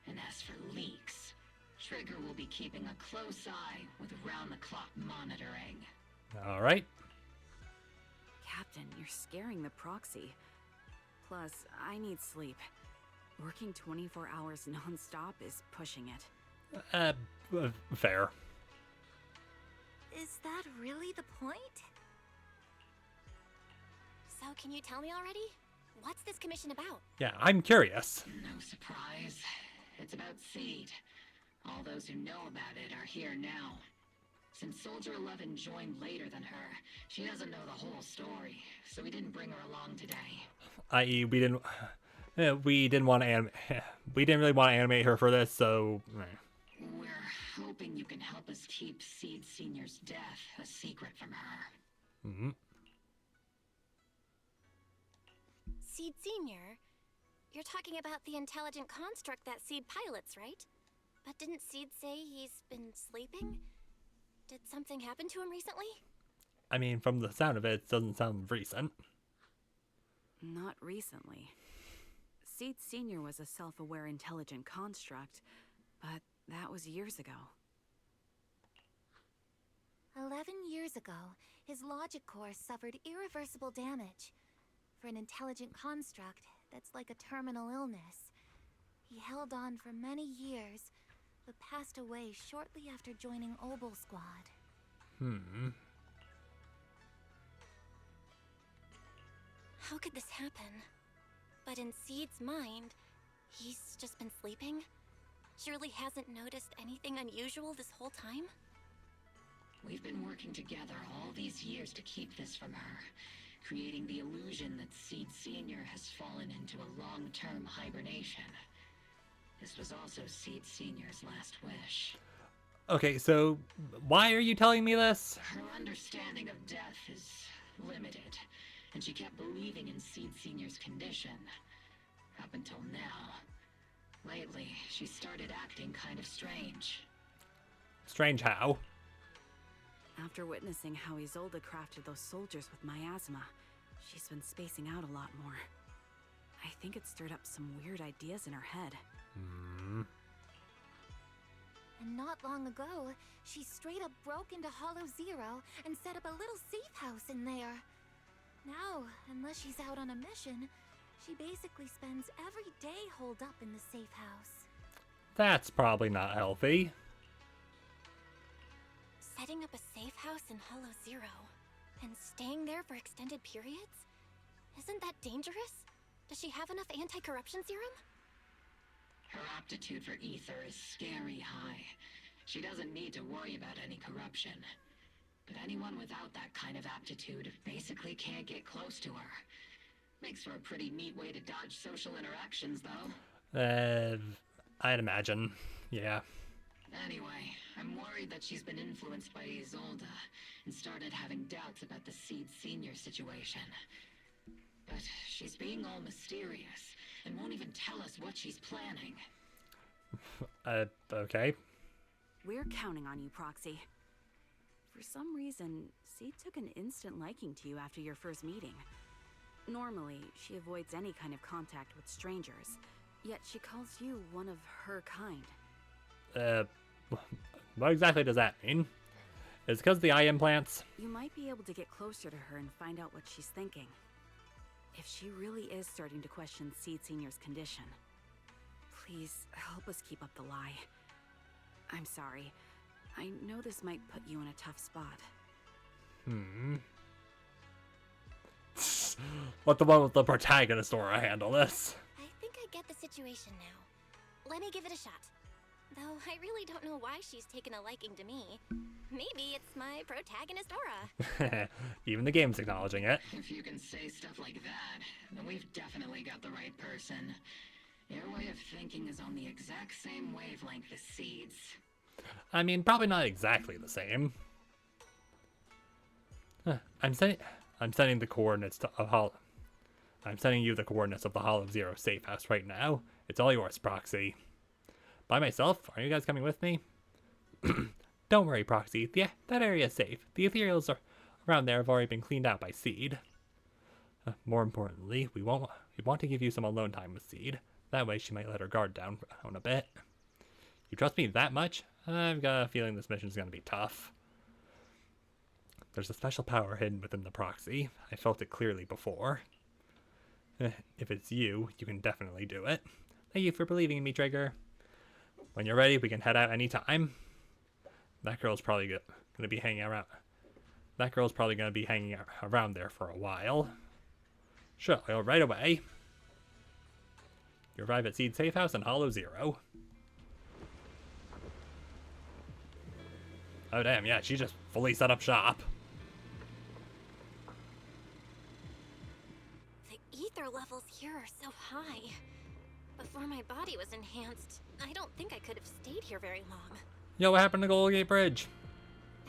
And as for leaks, Trigger will be keeping a close eye with round-the-clock monitoring. Alright. Captain, you're scaring the proxy. Plus, I need sleep. Working 24 hours non-stop is pushing it. Fair. Is that really the point? So can you tell me already? What's this commission about? Yeah, I'm curious. No surprise. It's about Seed. All those who know about it are here now. Since Soldier 11 joined later than her, she doesn't know the whole story, so we didn't bring her along today. I.e., we didn't really want to animate her for this, so... We're hoping you can help us keep Seed Senior's death a secret from her. Seed Senior? You're talking about the intelligent construct that Seed pilots, right? But didn't Seed say he's been sleeping? Did something happen to him recently? I mean, from the sound of it, it doesn't sound recent. Not recently. Seed Senior was a self-aware intelligent construct, but that was years ago. 11 years ago, his logic core suffered irreversible damage. For an intelligent construct, that's like a terminal illness. He held on for many years, but passed away shortly after joining Obel Squad. How could this happen? But in Seed's mind, he's just been sleeping? Surely hasn't noticed anything unusual this whole time? We've been working together all these years to keep this from her, creating the illusion that Seed Senior has fallen into a long-term hibernation. This was also Seed Senior's last wish. Okay, so why are you telling me this? Her understanding of death is limited, and she kept believing in Seed Senior's condition. Up until now. Lately, she started acting kind of strange. Strange how? After witnessing how Isolde crafted those soldiers with miasma, she's been spacing out a lot more. I think it stirred up some weird ideas in her head. And not long ago, she straight up broke into Hollow Zero and set up a little safe house in there. Now, unless she's out on a mission, she basically spends every day holed up in the safe house. That's probably not healthy. Setting up a safe house in Hollow Zero and staying there for extended periods? Isn't that dangerous? Does she have enough anti-corruption serum? Her aptitude for ether is scary high. She doesn't need to worry about any corruption. But anyone without that kind of aptitude basically can't get close to her. Makes for a pretty neat way to dodge social interactions, though. I'd imagine. Yeah. Anyway, I'm worried that she's been influenced by Isolde and started having doubts about the Seed Senior situation. But she's being all mysterious and won't even tell us what she's planning. Okay. We're counting on you, Proxy. For some reason, Seed took an instant liking to you after your first meeting. Normally, she avoids any kind of contact with strangers, yet she calls you one of her kind. What exactly does that mean? Is it because of the eye implants? You might be able to get closer to her and find out what she's thinking. If she really is starting to question Seed Senior's condition, please help us keep up the lie. I'm sorry. I know this might put you in a tough spot. Let the one with the protagonist aura handle this. I think I get the situation now. Let me give it a shot. Though I really don't know why she's taken a liking to me. Maybe it's my protagonist aura. Even the game's acknowledging it. If you can say stuff like that, then we've definitely got the right person. Your way of thinking is on the exact same wavelength as Seed's. I mean, probably not exactly the same. I'm sending the coordinates I'm sending you the coordinates of the Hollow Zero safe house right now. It's all yours, Proxy. By myself? Are you guys coming with me? Don't worry, Proxy. Yeah, that area is safe. The ethereals around there have already been cleaned out by Seed. More importantly, we want to give you some alone time with Seed. That way she might let her guard down a bit. You trust me that much? I've got a feeling this mission is going to be tough. There's a special power hidden within the Proxy. I felt it clearly before. If it's you, you can definitely do it. Thank you for believing in me, Trigger. When you're ready, we can head out anytime. That girl's probably going to be hanging around. That girl's probably going to be hanging around there for a while. Sure, I'll go right away. You arrive at Seed Safe House in Hollow Zero. Oh damn, yeah, she just fully set up shop. The ether levels here are so high. Before my body was enhanced, I don't think I could have stayed here very long. Yo, what happened to Golden Gate Bridge?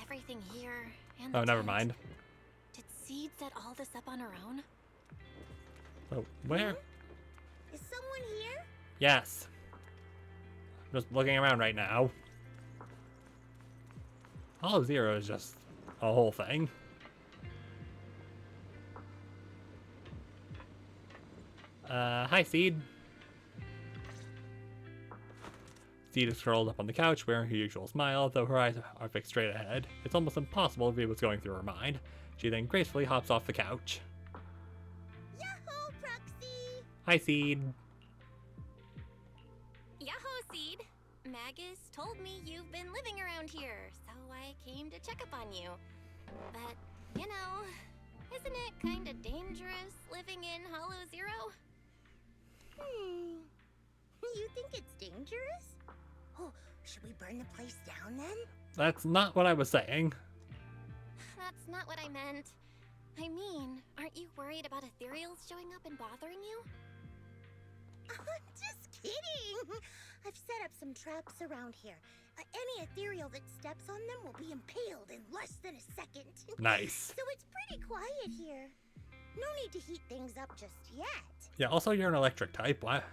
Everything here and Oh, the never tent. mind. Did Seed set all this up on her own? So, where? Is someone here? Yes. I'm just looking around right now. Hollow Zero is just a whole thing. Hi, Seed. Seed is curled up on the couch, wearing her usual smile, though her eyes are fixed straight ahead. It's almost impossible to read what's going through her mind. She then gracefully hops off the couch. Yahoo, Proxy! Hi, Seed. Yahoo, Seed! Magus told me you've been living around here, so I came to check up on you. But, you know, isn't it kinda dangerous living in Hollow Zero? You think it's dangerous? Oh, should we burn the place down then? That's not what I was saying. That's not what I meant. I mean, aren't you worried about ethereals showing up and bothering you? I'm just kidding! I've set up some traps around here. Any ethereal that steps on them will be impaled in less than a second. Nice. So it's pretty quiet here. No need to heat things up just yet. Yeah, also you're an electric type. Why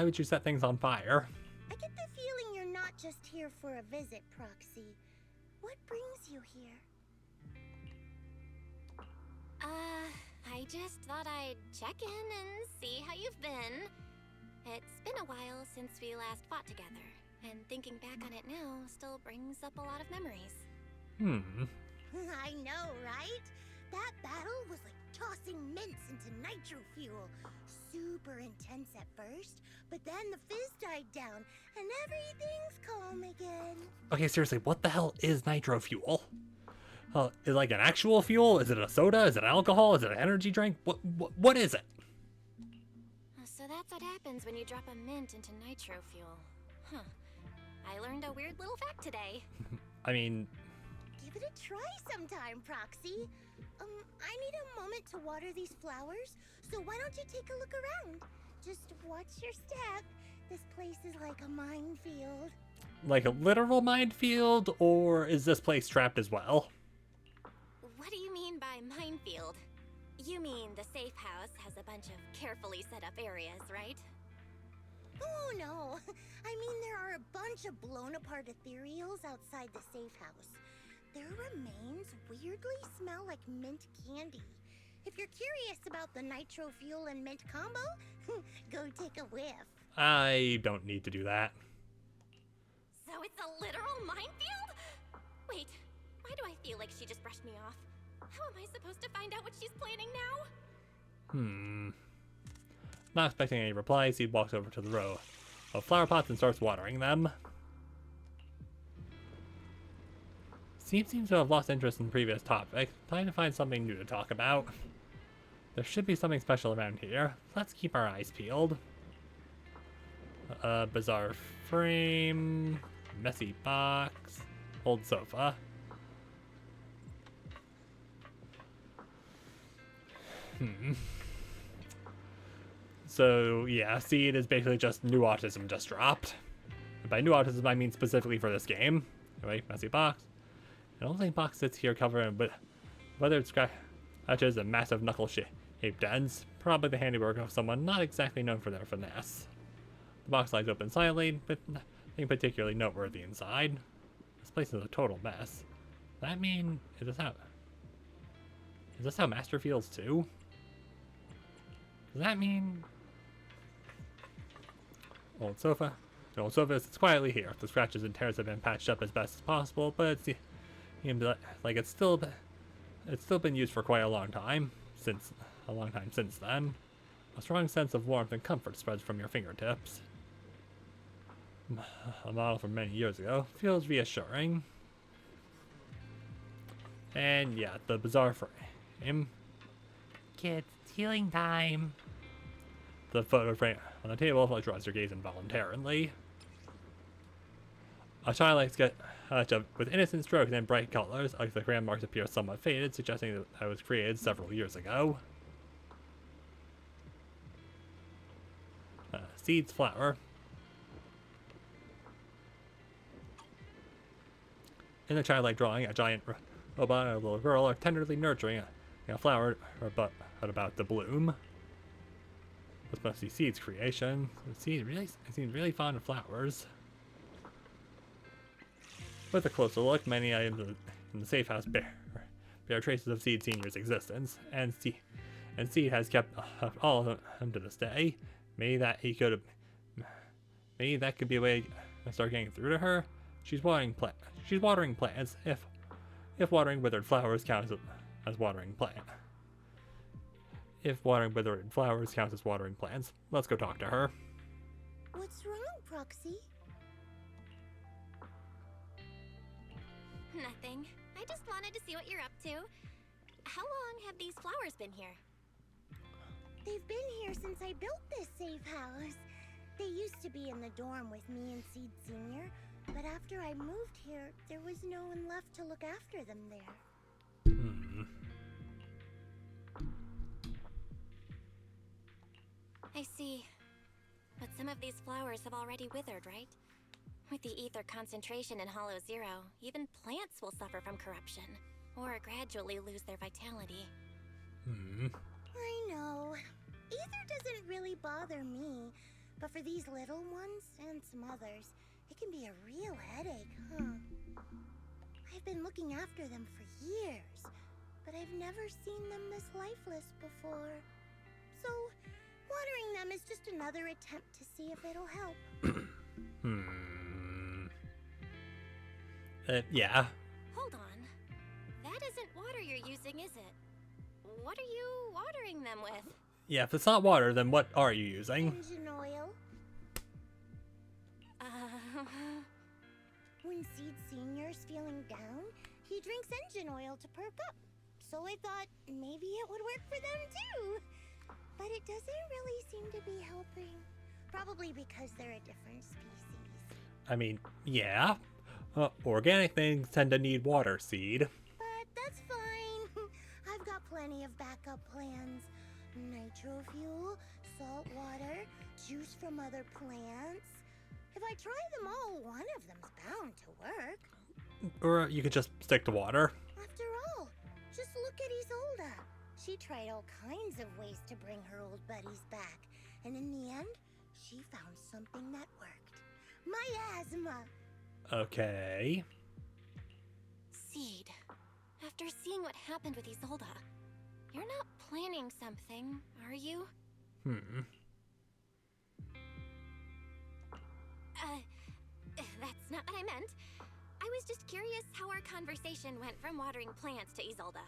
would you set things on fire? I get the feeling you're not just here for a visit, Proxy. What brings you here? I just thought I'd check in and see how you've been. It's been a while since we last fought together, and thinking back on it now still brings up a lot of memories. I know, right? That battle was like tossing mints into nitro fuel. Super intense at first, but then the fizz died down, and everything's calm again. Okay, seriously, what the hell is nitro fuel? Is it like an actual fuel? Is it a soda? Is it alcohol? Is it an energy drink? What is it? So that's what happens when you drop a mint into nitro fuel. Huh. I learned a weird little fact today. I mean... Give it a try sometime, Proxy. I need a moment to water these flowers, so why don't you take a look around? Just watch your step. This place is like a minefield. Like a literal minefield, or is this place trapped as well? What do you mean by minefield? You mean the safe house has a bunch of carefully set up areas, right? Oh no, I mean there are a bunch of blown apart ethereals outside the safe house. Their remains weirdly smell like mint candy. If you're curious about the nitro fuel and mint combo, go take a whiff. I don't need to do that. So it's a literal minefield? Wait, why do I feel like she just brushed me off? How am I supposed to find out what she's planning now? Not expecting any replies, he walks over to the row of flower pots and starts watering them. Seems to have lost interest in the previous topic. Time to find something new to talk about. There should be something special around here. Let's keep our eyes peeled. Bizarre frame, messy box, old sofa. So yeah, Seed is basically just new autism just dropped. And by new autism, I mean specifically for this game. Anyway, messy box. An old box sits here covered with weathered scratches and massive knuckle-shaped dents. Probably the handiwork of someone not exactly known for their finesse. The box lies open silently, but nothing particularly noteworthy inside. This place is a total mess. Does that mean is this how Master feels too? Does that mean old sofa? The old sofa sits quietly here. The scratches and tears have been patched up as best as possible, but it seems like it's still been used for quite a long time since then. A strong sense of warmth and comfort spreads from your fingertips. A model from many years ago feels reassuring. And yeah, the bizarre frame. Kids, it's healing time. The photo frame on the table draws your gaze involuntarily. A child likes to get with innocent strokes and bright colors, like the crayon marks appear somewhat faded, suggesting that it was created several years ago. Seed's flower. In the childlike drawing, a giant robot and a little girl are tenderly nurturing a flower but about to bloom. This must be Seed's creation. Seed seems really fond of flowers. With a closer look, many items in the safe house bear traces of Seed Senior's existence, and Seed has kept all of them to this day. Maybe that could be a way to start getting through to her. She's watering plants. If watering withered flowers counts as watering plant. If watering withered flowers counts as watering plants, let's go talk to her. What's wrong, Proxy? Nothing. I just wanted to see what you're up to. How long have these flowers been here? They've been here since I built this safe house. They used to be in the dorm with me and Seed Senior, but after I moved here, there was no one left to look after them there. I see. But some of these flowers have already withered, right? With the ether concentration in Hollow Zero, even plants will suffer from corruption, or gradually lose their vitality. I know. Ether doesn't really bother me, but for these little ones and some others, it can be a real headache, huh? I've been looking after them for years, but I've never seen them this lifeless before. So, watering them is just another attempt to see if it'll help. Yeah. Hold on. That isn't water you're using, is it? What are you watering them with? Yeah, if it's not water, then what are you using? Engine oil. When Seed Senior's feeling down, he drinks engine oil to perk up. So I thought maybe it would work for them too. But it doesn't really seem to be helping. Probably because they're a different species. I mean, yeah. Organic things tend to need water, Seed. But that's fine. I've got plenty of backup plans. Nitro fuel, salt water, juice from other plants. If I try them all, one of them's bound to work. Or you could just stick to water. After all, just look at Isolda. She tried all kinds of ways to bring her old buddies back. And in the end, she found something that worked. Miasma! Okay. Seed. After seeing what happened with Isolda, you're not planning something, are you? That's not what I meant. I was just curious how our conversation went from watering plants to Isolda.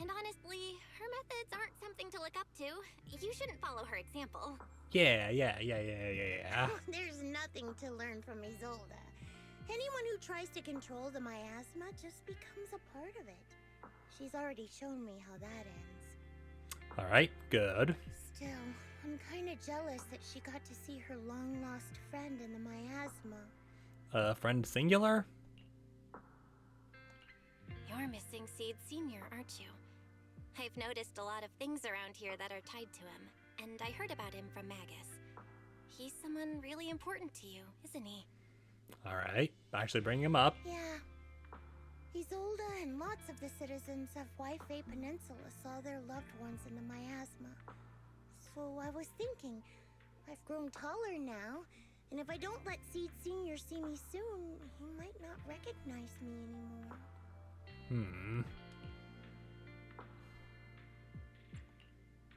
And honestly, her methods aren't something to look up to. You shouldn't follow her example. Yeah. There's nothing to learn from Isolda. Anyone who tries to control the miasma just becomes a part of it. She's already shown me how that ends. Alright, good. Still, I'm kinda jealous that she got to see her long-lost friend in the miasma. Friend singular? You're missing Seed Senior, aren't you? I've noticed a lot of things around here that are tied to him, and I heard about him from Magus. He's someone really important to you, isn't he? Alright, actually bring him up. Yeah. Isolda and lots of the citizens of Wi-Fi Peninsula saw their loved ones in the miasma. So I was thinking, I've grown taller now, and if I don't let Seed Senior see me soon, he might not recognize me anymore.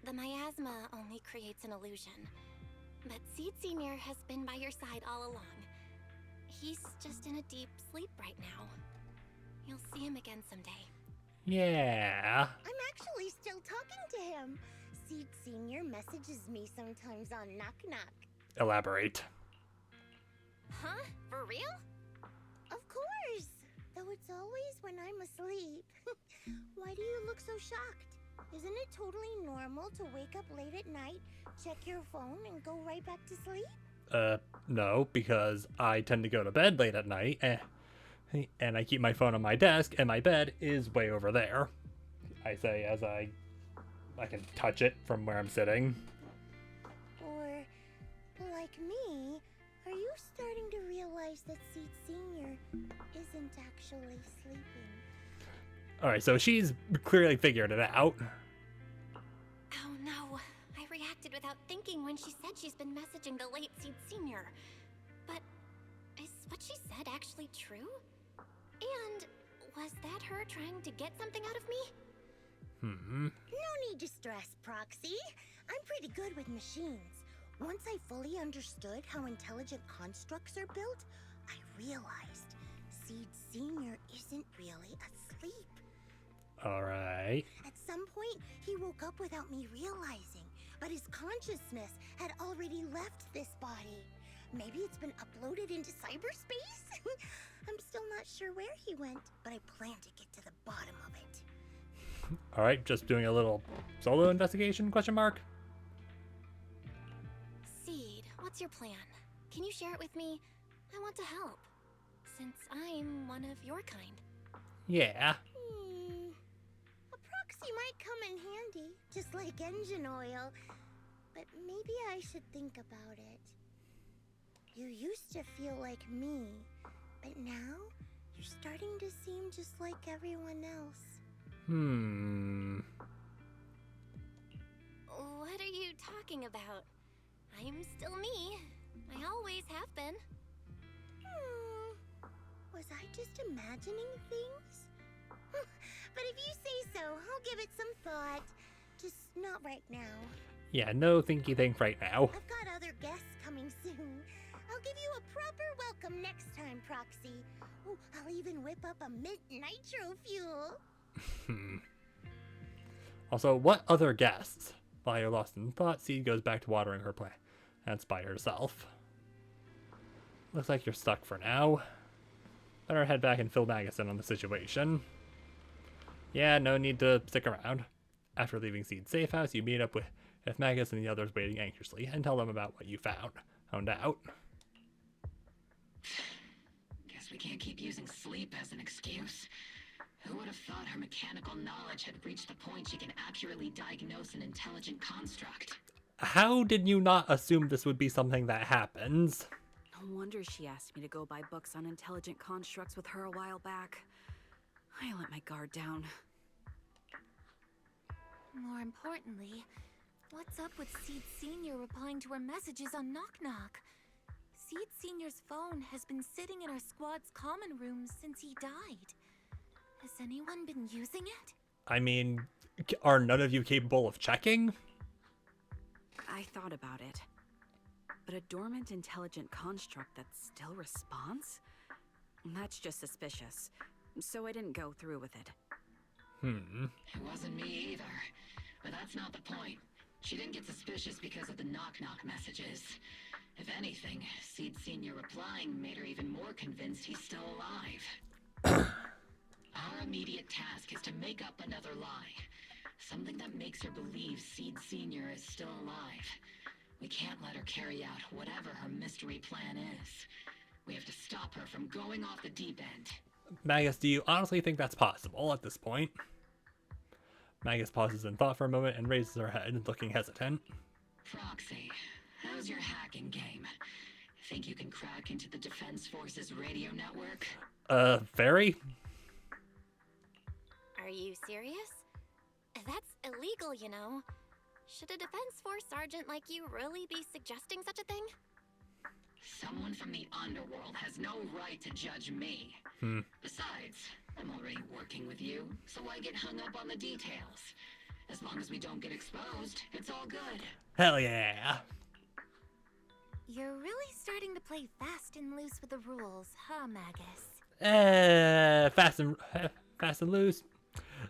The miasma only creates an illusion, but Seed Senior has been by your side all along. He's just in a deep sleep right now. You'll see him again someday. Yeah. I'm actually still talking to him. Seed Senior messages me sometimes on Knock Knock. Elaborate. Huh? For real? Of course! Though it's always when I'm asleep. Why do you look so shocked? Isn't it totally normal to wake up late at night, check your phone, and go right back to sleep? No, because I tend to go to bed late at night, and I keep my phone on my desk, and my bed is way over there. I say as I can touch it from where I'm sitting. Or, like me, are you starting to realize realize that Seed Senior isn't actually sleeping. Alright, so she's clearly figured it out. Oh no, I reacted without thinking when she said she's been messaging the late Seed Senior. But is what she said actually true? And was that her trying to get something out of me? No need to stress, Proxy. I'm pretty good with machines. Once I fully understood how intelligent constructs are built, I realized Seed Senior isn't really asleep. Alright. At some point, he woke up without me realizing, but his consciousness had already left this body. Maybe it's been uploaded into cyberspace? I'm still not sure where he went, but I plan to get to the bottom of it. Alright, just doing a little solo investigation, question mark? Seed, what's your plan? Can you share it with me? I want to help, since I'm one of your kind. Yeah. A proxy might come in handy, just like engine oil. But maybe I should think about it. You used to feel like me, but now you're starting to seem just like everyone else. What are you talking about? I'm still me. I always have been. Was I just imagining things? But if you say so, I'll give it some thought. Just not right now. Yeah, no thinky think right now. I've got other guests coming soon. I'll give you a proper welcome next time, Proxy. Oh, I'll even whip up a mint nitro fuel. Also, what other guests? While you're lost in thought, Seed goes back to watering her plants by herself. Looks like you're stuck for now. Better head back and fill Magazine on the situation. Yeah, no need to stick around. After leaving Seed's safe house, you meet up with Magus and the others waiting anxiously and tell them about what you found out. Guess we can't keep using sleep as an excuse. Who would have thought her mechanical knowledge had reached the point she can accurately diagnose an intelligent construct? How did you not assume this would be something that happens? No wonder she asked me to go buy books on intelligent constructs with her a while back. I let my guard down. More importantly, what's up with Seed Senior replying to our messages on Knock Knock? Seed Senior's phone has been sitting in our squad's common room since he died. Has anyone been using it? I mean, are none of you capable of checking? I thought about it. But a dormant intelligent construct that still responds? That's just suspicious. So I didn't go through with it. It wasn't me either. But that's not the point. She didn't get suspicious because of the knock-knock messages. If anything, Seed Senior replying made her even more convinced he's still alive. Our immediate task is to make up another lie. Something that makes her believe Seed Senior is still alive. We can't let her carry out whatever her mystery plan is. We have to stop her from going off the deep end. Magus, do you honestly think that's possible at this point? Magus pauses in thought for a moment and raises her head, looking hesitant. Proxy, how's your hacking game? Think you can crack into the Defense Forces radio network? Very? Are you serious? That's illegal, you know. Should a Defense Force sergeant like you really be suggesting such a thing? Someone from the underworld has no right to judge me. Besides, I'm already working with you, so why get hung up on the details? As long as we don't get exposed, it's all good. Hell yeah. You're really starting to play fast and loose with the rules, huh, Magus? Fast and loose.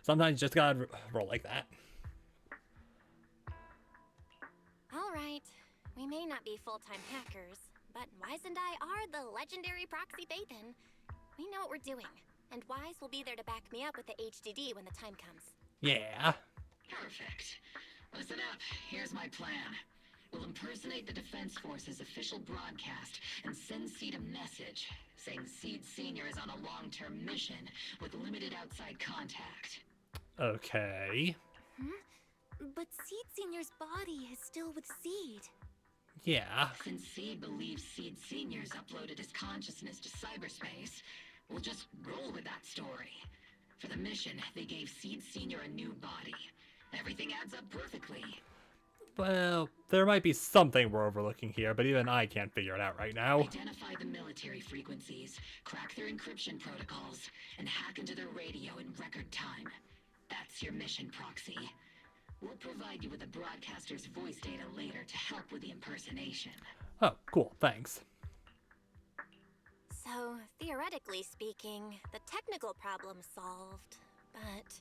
Sometimes you just gotta roll like that. All right. We may not be full-time hackers, but Wise and I are the legendary Proxy Phaethon. We know what we're doing, and Wise will be there to back me up with the HDD when the time comes. Yeah. Perfect. Listen up, here's my plan. We'll impersonate the Defense Force's official broadcast and send Seed a message saying Seed Senior is on a long-term mission with limited outside contact. Okay. But Seed Senior's body is still with Seed. Yeah. Since Seed believes Seed Senior's uploaded his consciousness to cyberspace, we'll just roll with that story. For the mission, they gave Seed Senior a new body. Everything adds up perfectly. Well, there might be something we're overlooking here, but even I can't figure it out right now. Identify the military frequencies, crack their encryption protocols, and hack into their radio in record time. That's your mission, Proxy. We'll provide you with the broadcaster's voice data later to help with the impersonation. Oh, cool, thanks. So, theoretically speaking, the technical problem's solved, but...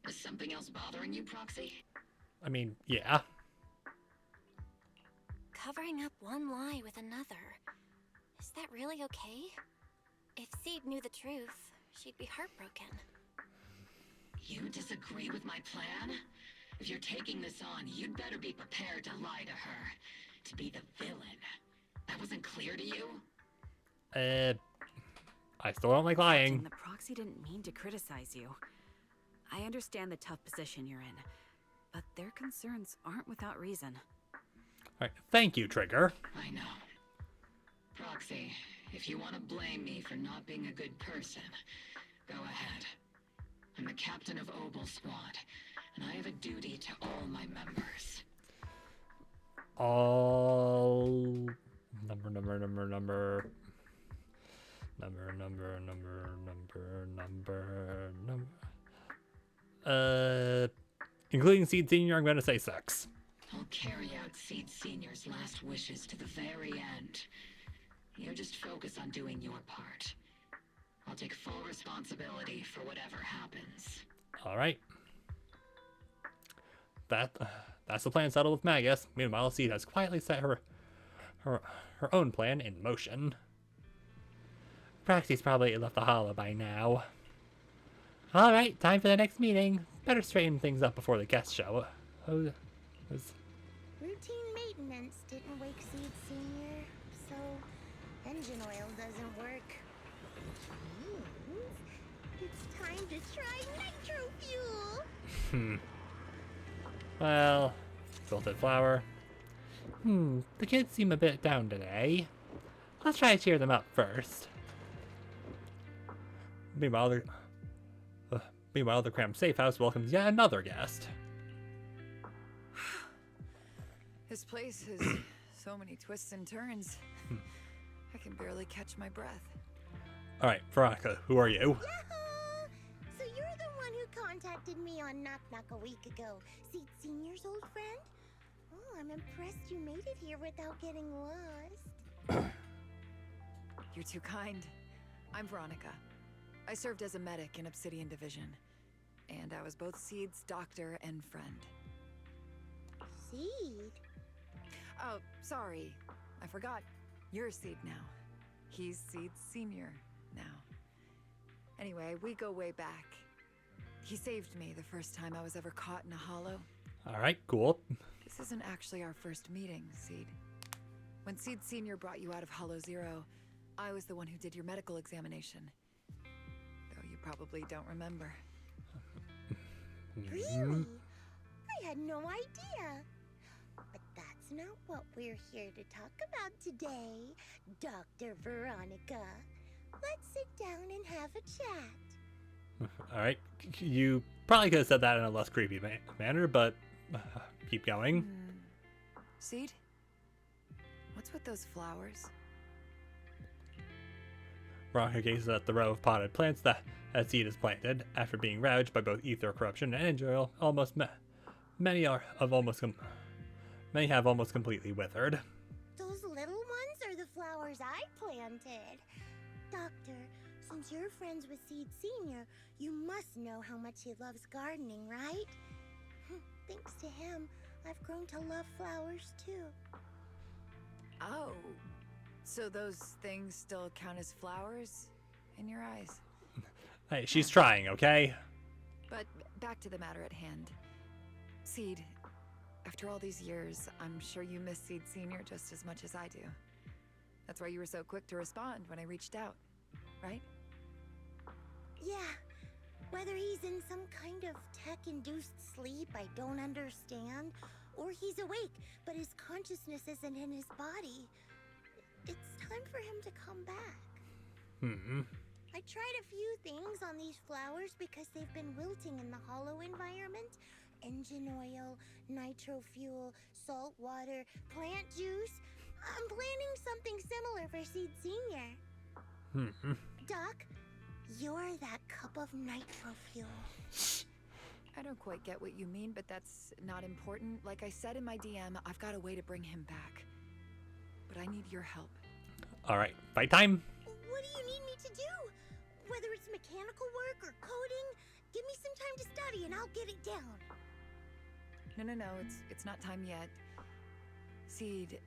Is something else bothering you, Proxy? I mean, yeah. Covering up one lie with another. Is that really okay? If Seed knew the truth, she'd be heartbroken. You disagree with my plan? If you're taking this on, you'd better be prepared to lie to her. To be the villain. That wasn't clear to you? I still don't like lying. The Proxy didn't mean to criticize you. I understand the tough position you're in, but their concerns aren't without reason. Alright, thank you, Trigger. I know. Proxy, if you want to blame me for not being a good person, go ahead. I'm the captain of Obel Squad, and I have a duty to all my members. All... Number. Including Seed Senior, I'm gonna say 6. I'll carry out Seed Senior's last wishes to the very end. You just focus on doing your part. I'll take full responsibility for whatever happens. Alright. That's the plan settled with Magus. Meanwhile, Seed has quietly set her own plan in motion. Proxy's probably left the hollow by now. Alright, time for the next meeting. Better straighten things up before the guests show. Routine maintenance didn't wake Seed Senior, so engine oil doesn't work. It's time to try nitro fuel! Well, filtered flour. The kids seem a bit down today. Let's try to cheer them up first. Meanwhile, the cramped safe house welcomes yet another guest. This place has so many twists and turns. I can barely catch my breath. Alright, Veronica, who are you? Yahoo! So you're the one who contacted me on Knock Knock a week ago. Seed Senior's old friend? Oh, I'm impressed you made it here without getting lost. You're too kind. I'm Veronica. I served as a medic in Obsidian Division. And I was both Seed's doctor and friend. Seed? Oh, sorry. I forgot. You're Seed now. He's Seed Senior now. Anyway, we go way back. He saved me the first time I was ever caught in a hollow. Alright, cool. This isn't actually our first meeting, Seed. When Seed Senior brought you out of Hollow Zero, I was the one who did your medical examination. Though you probably don't remember. Really? I had no idea. But that's not what we're here to talk about today, Dr. Veronica. Let's sit down and have a chat. Alright, you probably could have said that in a less creepy manner, but keep going. Seed? What's with those flowers? Veronica gazes at the row of potted plants that Seed has planted. After being ravaged by both ether corruption and engine oil, many have almost completely withered. Those little ones are the flowers I planted. Doctor, since you're friends with Seed Senior, you must know how much he loves gardening, right? Thanks to him, I've grown to love flowers too. Oh, so those things still count as flowers in your eyes? Hey, she's trying, okay? But back to the matter at hand. Seed, after all these years, I'm sure you miss Seed Senior just as much as I do. That's why you were so quick to respond when I reached out, right? Yeah, whether he's in some kind of tech-induced sleep I don't understand, Or he's awake, but his consciousness isn't in his body. It's time for him to come back. I tried a few things on these flowers because they've been wilting in the hollow environment. Engine oil, nitro fuel, salt water, plant juice. I'm planning something similar for Seed Senior. Doc, you're that cup of nitro fuel. I don't quite get what you mean, but that's not important. Like I said in my DM, I've got a way to bring him back. But I need your help. All right, fight time. What do you need me to do? Whether it's mechanical work or coding, give me some time to study and I'll get it down. No, it's not time yet. Seed,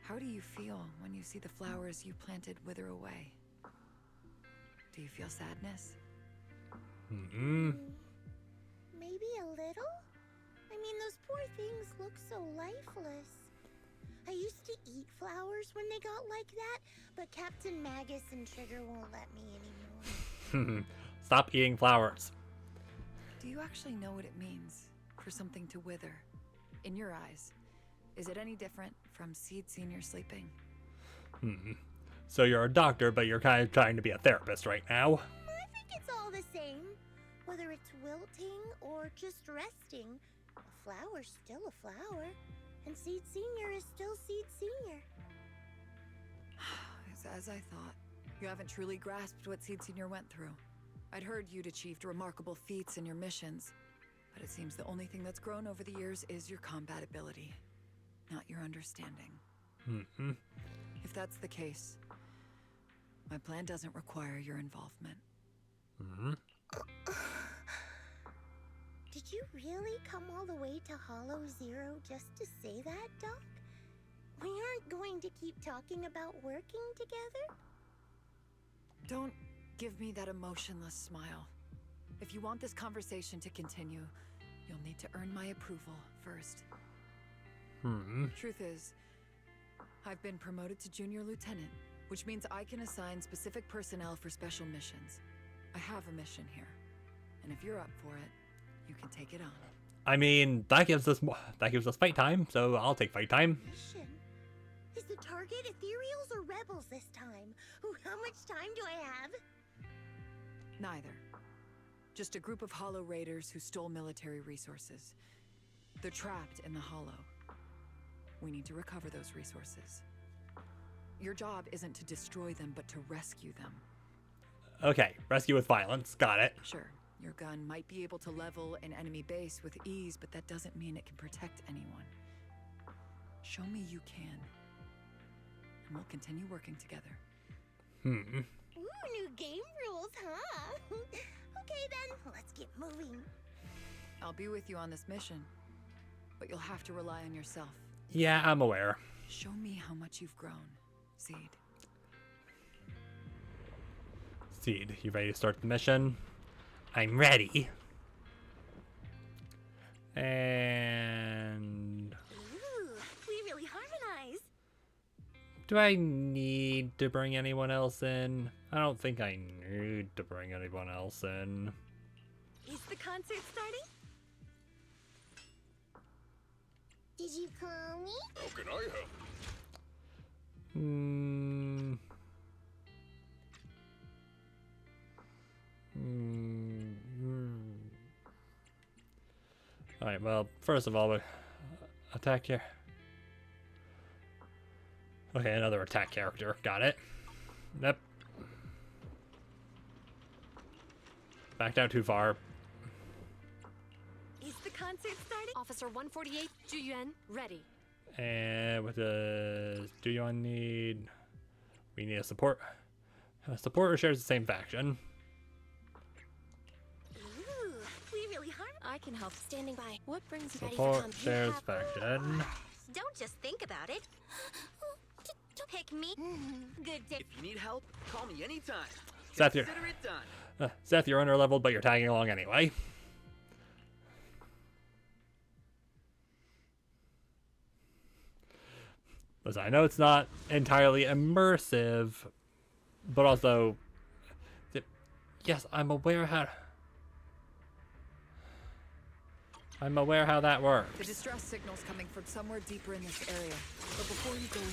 how do you feel when you see the flowers you planted wither away? Do you feel sadness? Maybe a little? I mean, those poor things look so lifeless. I used to eat flowers when they got like that, but Captain Magus and Trigger won't let me anymore. Stop eating flowers. Do you actually know what it means for something to wither? In your eyes, is it any different from Seed Senior sleeping? So you're a doctor, but you're kind of trying to be a therapist right now. I think it's all the same. Whether it's wilting or just resting, a flower's still a flower. And Seed Senior is still Seed Senior. It's as I thought. You haven't truly grasped what Seed Senior went through. I'd heard you'd achieved remarkable feats in your missions, but it seems the only thing that's grown over the years is your combat ability, not your understanding. If that's the case, my plan doesn't require your involvement. Did you really come all the way to Hollow Zero just to say that, Doc? We aren't going to keep talking about working together? Don't give me that emotionless smile. If you want this conversation to continue, you'll need to earn my approval first. Truth is, I've been promoted to Junior Lieutenant, which means I can assign specific personnel for special missions. I have a mission here, and if you're up for it, you can take it on. I mean, that gives us fight time, so I'll take fight time. Mission? Is the target ethereals or rebels this time? Ooh, how much time do I have? Neither. Just a group of Hollow Raiders who stole military resources. They're trapped in the Hollow. We need to recover those resources. Your job isn't to destroy them, but to rescue them. Okay, rescue with violence. Got it. Sure, your gun might be able to level an enemy base with ease, but that doesn't mean it can protect anyone. Show me you can, and we'll continue working together. Ooh, new game rules, huh? Okay then, let's get moving. I'll be with you on this mission, but you'll have to rely on yourself. Yeah, I'm aware. Show me how much you've grown, Seed. Seed, you ready to start the mission? I'm ready. And Ooh, we really harmonize. do I need to bring anyone else in? I don't think I need to bring anyone else in. Is the concert starting? Did you call me? How can I help? Alright, well, first of all, attack here. Okay, another attack character. Got it. Yep. Backed out too far. Is the concert starting? Officer 148, Juyuan, ready. And what does Duyuan need? We need a support. A supporter shares the same faction. Ooh, we really I can help. Standing by. What brings you ready for Support combat? shares faction. Don't just think about it. Pick me. Good day. If you need help, call me anytime. Seth, you're, Consider it done. Seth, you're under-leveled, but you're tagging along anyway. Listen, I know it's not entirely immersive, but also, yes, I'm aware how. I'm aware how that works. The distress signal's coming from somewhere deeper in this area. But before you go in,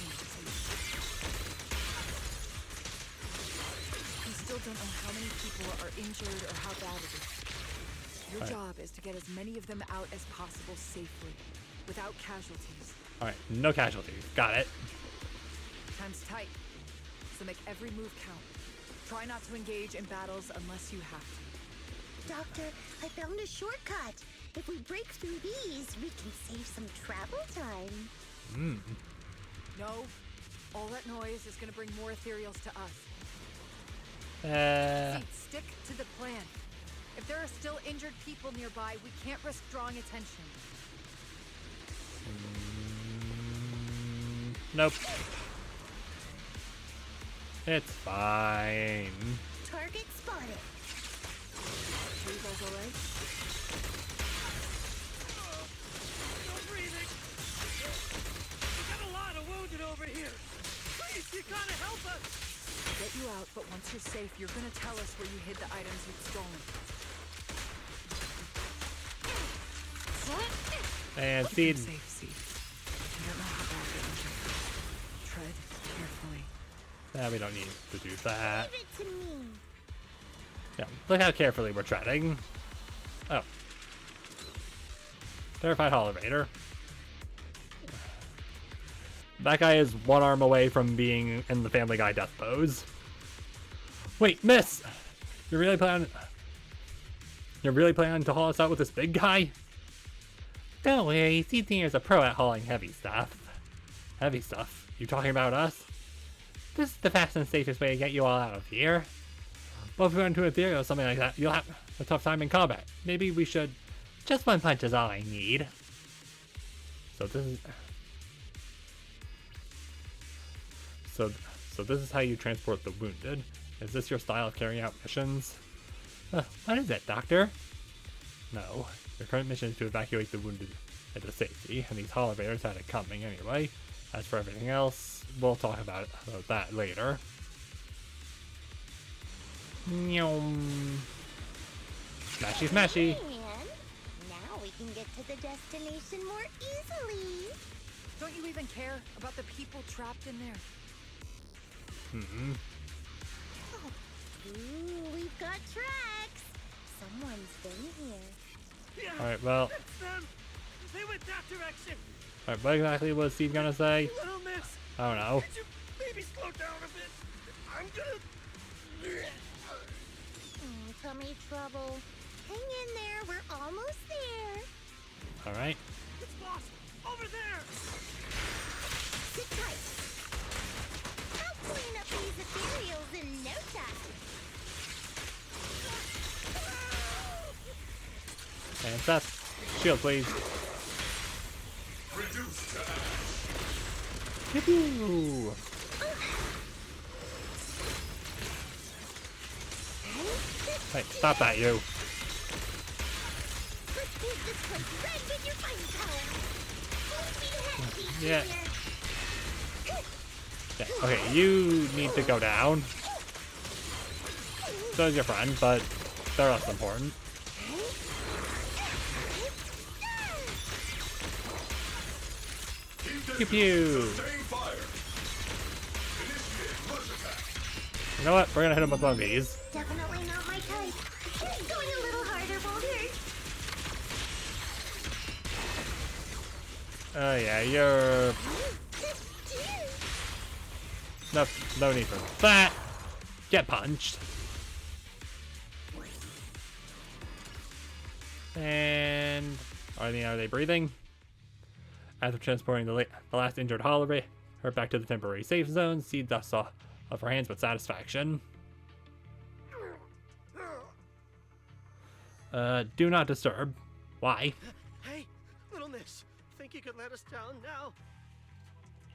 you still don't know how many people are injured or how bad it is. Your job is to get as many of them out as possible safely, without casualties. Alright, no casualties. Got it. Time's tight, so make every move count. Try not to engage in battles unless you have to. Doctor, I found a shortcut. If we break through these, we can save some travel time. No, all that noise is gonna bring more ethereals to us. See, stick to the plan. If there are still injured people nearby, we can't risk drawing attention. Nope. It's fine. Target spotted. Are you guys alright? No breathing. We got a lot of wounded over here. Please, you gotta help us. Get you out, but once you're safe, you're gonna tell us where you hid the items you've stolen. And Seed. Safe, Seed. I don't know how bad you're injured. Tread carefully. Yeah, we don't need to do that. Give it to me. Yeah, look how carefully we're treading. Oh. Terrified Hollowator. That guy is one arm away from being in the Family Guy death pose. Wait, miss! You're really planning to haul us out with this big guy? Don't worry, CT is a pro at hauling heavy stuff. Heavy stuff? You talking about us? This is the fastest and safest way to get you all out of here. But if we run into Ethereal or something like that, you'll have a tough time in combat. Maybe we should... Just one punch is all I need. So this is... So this is how you transport the wounded. Is this your style of carrying out missions? What is it, Doctor? No. Your current mission is to evacuate the wounded into safety, and these Hollowaitors had it coming anyway. As for everything else, we'll talk about that later. Smashy smashy! Man, now we can get to the destination more easily. Don't you even care about the people trapped in there? Ooh, we've got tracks. Someone's been here. Yeah, Alright, well... that's them. They went that direction. Alright, what exactly was Steve gonna say? Little miss, I don't know. could you maybe slow down a bit? I'm gonna... Tummy trouble. Hang in there, we're almost there. Alright. It's boss, over there. Sit tight. I'll clean up these ethereals in no time. And Seth, shield please. Reduce to ash. Pew-pew. Hey, stop that, you. Let's paint this place red with your fire power. Hold me Yeah. Junior. Yeah, okay, you need to go down. So is your friend, but they're less important. Pew pew. Sustain fire. Initiate rush attack. You know what? We're gonna hit him with one of these. Definitely not my type. Going a little harder won't hurt. Oh yeah, you're... No need for that. Get punched. And... Are they breathing? After transporting the last injured Holloway, her back to the temporary safe zone, Seed dusts off her hands with satisfaction. Do not disturb. Why? Hey, little miss, think you could let us down now?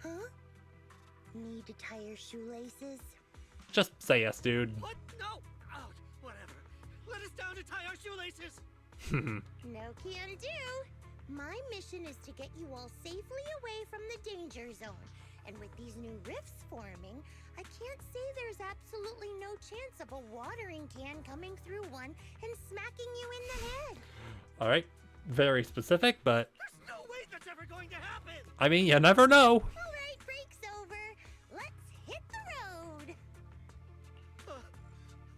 Huh? Need to tie your shoelaces? Just say yes, dude. What? No! Out! Whatever. Let us down to tie our shoelaces! No can do. My mission is to get you all safely away from the danger zone. And with these new rifts forming, I can't say there's absolutely no chance of a watering can coming through one and smacking you in the head. Alright. very specific, but There's no way that's ever going to happen! I mean, you never know. All right, break's over. Let's hit the road.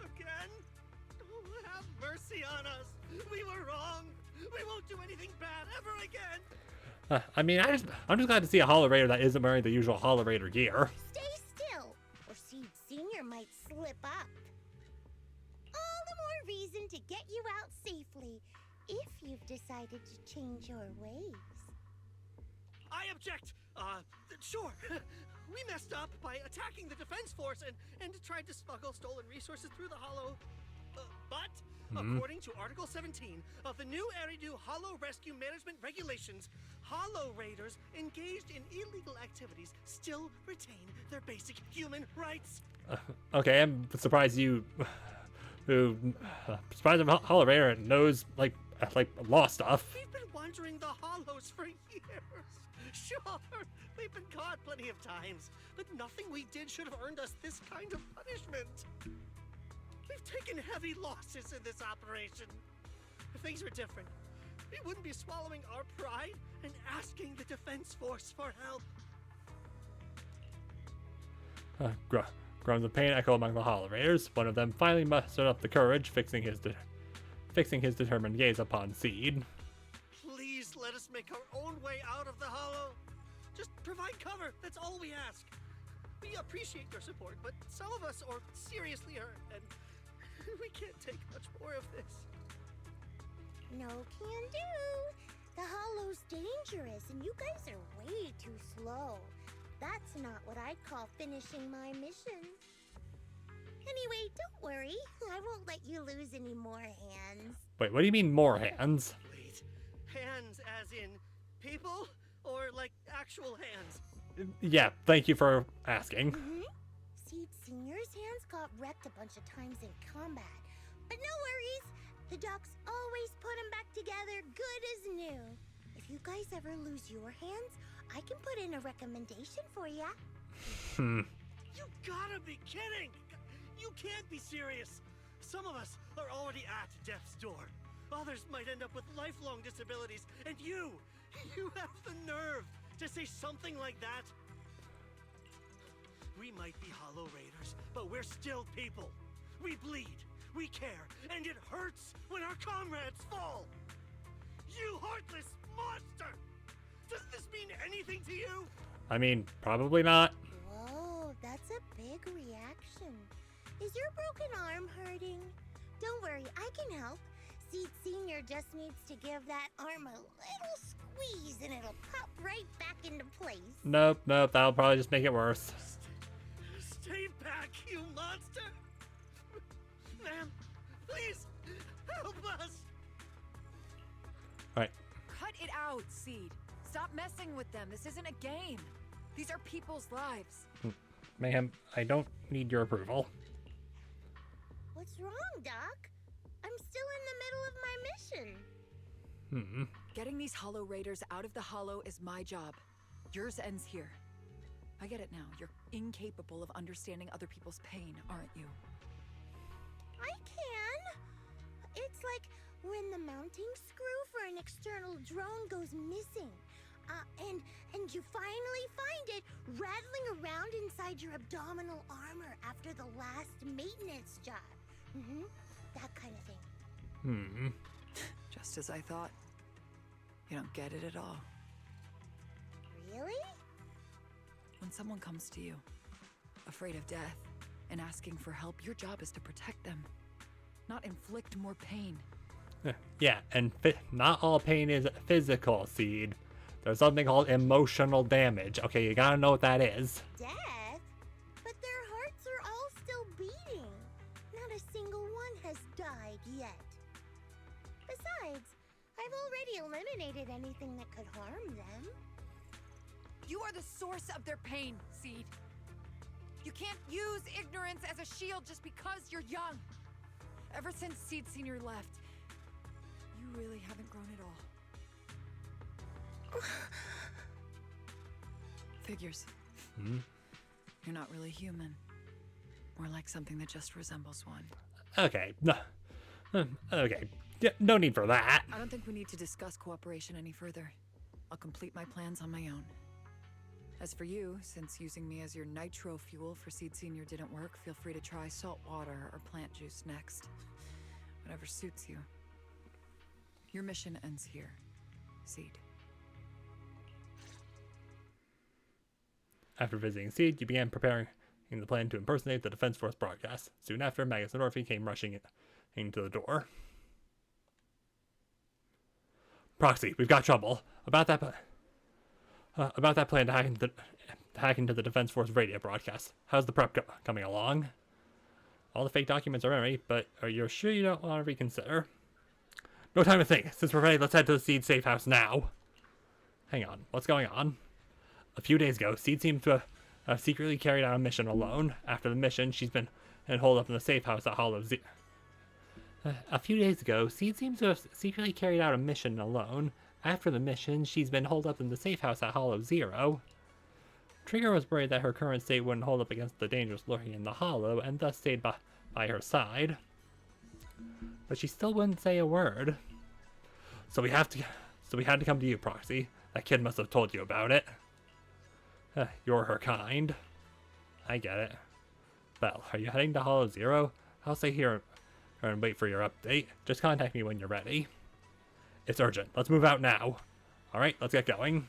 Again? Oh, have mercy on us. We were wrong. We won't do anything bad ever again. I mean, I'm just glad to see a Hollow Raider that isn't wearing the usual Hollow Raider gear. Stay still, or Seed Senior might slip up. All the more reason to get you out safely, if you've decided to change your ways. I object. Sure. We messed up by attacking the defense force and tried to smuggle stolen resources through the Hollow. But according to Article 17 of the new Eridu Hollow Rescue Management Regulations, Hollow Raiders engaged in illegal activities still retain their basic human rights. Okay, I'm surprised you, surprised if Hollow Raider knows like law stuff. We've been wandering the Hollows for years. Sure, we've been caught plenty of times, but nothing we did should have earned us this kind of punishment. We've taken heavy losses in this operation. If things were different, we wouldn't be swallowing our pride and asking the defense force for help. Groans of pain echo among the Hollow Raiders. One of them finally mustered up the courage, fixing his determined gaze upon Seed. Please let us make our own way out of the Hollow. Just provide cover, that's all we ask. We appreciate your support, but some of us are seriously hurt, and we can't take much more of this. No can do. The Hollow's dangerous, and you guys are way too slow. That's not what I'd call finishing my mission. Anyway, don't worry. I won't let you lose any more hands. Wait, what do you mean more hands? Wait, hands as in people? Or like actual hands? Yeah, thank you for asking. Seed Senior's hands got wrecked a bunch of times in combat. But no worries. The docs always put them back together good as new. If you guys ever lose your hands, I can put in a recommendation for ya. You gotta be kidding! You can't be serious! Some of us are already at death's door. Others might end up with lifelong disabilities, and you have the nerve to say something like that? We might be Hollow Raiders, but we're still people. We bleed, we care, and it hurts when our comrades fall. You heartless monster! Does this mean anything to you? I mean, probably not. Whoa, that's a big reaction. Is your broken arm hurting? Don't worry, I can help. Seed Senior just needs to give that arm a little squeeze and it'll pop right back into place. Nope, that'll probably just make it worse. Stay back, you monster! Ma'am, please, help us! Alright. Cut it out, Seed. Stop messing with them. This isn't a game. These are people's lives. Mayhem, I don't need your approval. What's wrong, Doc? I'm still in the middle of my mission. Getting these Hollow Raiders out of the Hollow is my job. Yours ends here. I get it now. You're incapable of understanding other people's pain, aren't you? I can. It's like when the mounting screw for an external drone goes missing. And you finally find it rattling around inside your abdominal armor after the last maintenance job. That kind of thing. Just as I thought. You don't get it at all. Really? When someone comes to you, afraid of death, and asking for help, your job is to protect them, not inflict more pain. Yeah, and not all pain is physical, Seed. There's something called emotional damage. Okay, you gotta know what that is. Death? But their hearts are all still beating. Not a single one has died yet. Besides, I've already eliminated anything that could harm them. You are the source of their pain, Seed. You can't use ignorance as a shield just because you're young. Ever since Seed Senior left, you really haven't grown at all. Figures. You're not really human. More like something that just resembles one. Okay. Okay. Yeah, no need for that. I don't think we need to discuss cooperation any further. I'll complete my plans on my own. As for you, since using me as your nitro fuel for Seed Senior didn't work, feel free to try salt water or plant juice next. Whatever suits you. Your mission ends here, Seed. After visiting Seed, you began preparing the plan to impersonate the Defense Force broadcast. Soon after, Magus and Orphe came rushing into the door. Proxy, we've got trouble. About that plan to hack into the Defense Force radio broadcast. How's the prep coming along? All the fake documents are ready, but are you sure you don't want to reconsider? No time to think. Since we're ready, let's head to the Seed safe house now. Hang on, what's going on? A few days ago, Seed seems to have secretly carried out a mission alone. After the mission, she's been holed up in the safe house at Hollow Z. A few days ago, Seed seems to have secretly carried out a mission alone. After the mission, she's been holed up in the safe house at Hollow Zero. Trigger was worried that her current state wouldn't hold up against the dangers lurking in the Hollow, and thus stayed by her side. But she still wouldn't say a word. So we had to come to you, Proxy. That kid must have told you about it. You're her kind. I get it. Well, are you heading to Hollow Zero? I'll stay here and wait for your update. Just contact me when you're ready. It's urgent. Let's move out now. Alright, let's get going.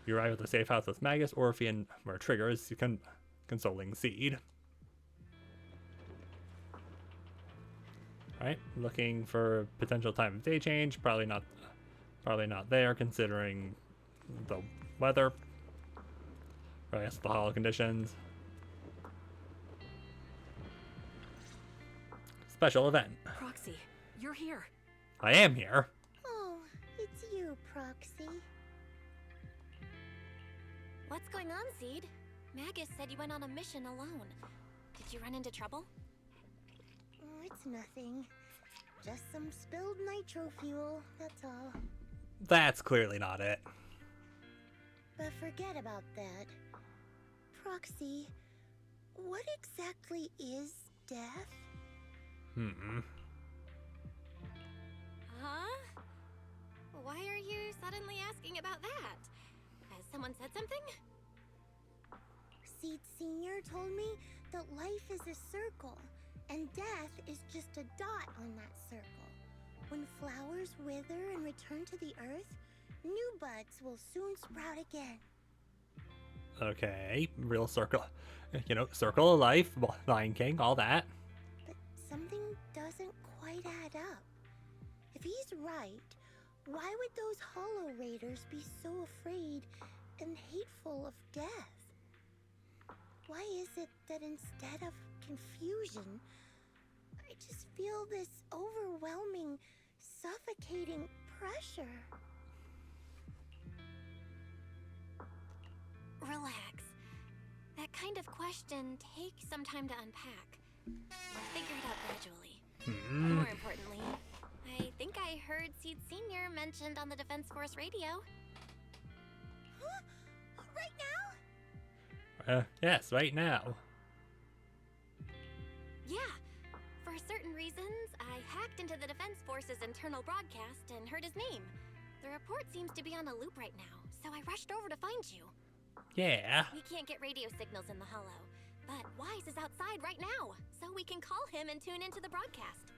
You arrive at the safe house with Magus, Orphe, and where Trigger is consoling Seed. Alright, looking for potential time of day change. Probably not there considering the weather. Or I guess the hollow conditions. Special event. Proxy, you're here. I am here. Oh, it's you, Proxy. What's going on, Seed? Magus said you went on a mission alone. Did you run into trouble? Oh, it's nothing. Just some spilled nitro fuel, that's all. That's clearly not it. But forget about that. Proxy, what exactly is death? Huh? Why are you suddenly asking about that? Has someone said something? Seed Senior told me that life is a circle, and death is just a dot on that circle. When flowers wither and return to the earth, new buds will soon sprout again. Okay, real circle. You know, circle of life, Lion King, all that. But something doesn't quite add up. If he's right, why would those Hollow Raiders be so afraid and hateful of death? Why is it that instead of confusion, I just feel this overwhelming, suffocating pressure? Relax. That kind of question takes some time to unpack. We'll figure it out gradually. More importantly, I think I heard Seed Senior mentioned on the Defense Force radio. Huh? Right now? Yes, right now. Yeah. For certain reasons, I hacked into the Defense Force's internal broadcast and heard his name. The report seems to be on a loop right now, so I rushed over to find you. Yeah. We can't get radio signals in the Hollow, but Wise is outside right now, so we can call him and tune into the broadcast.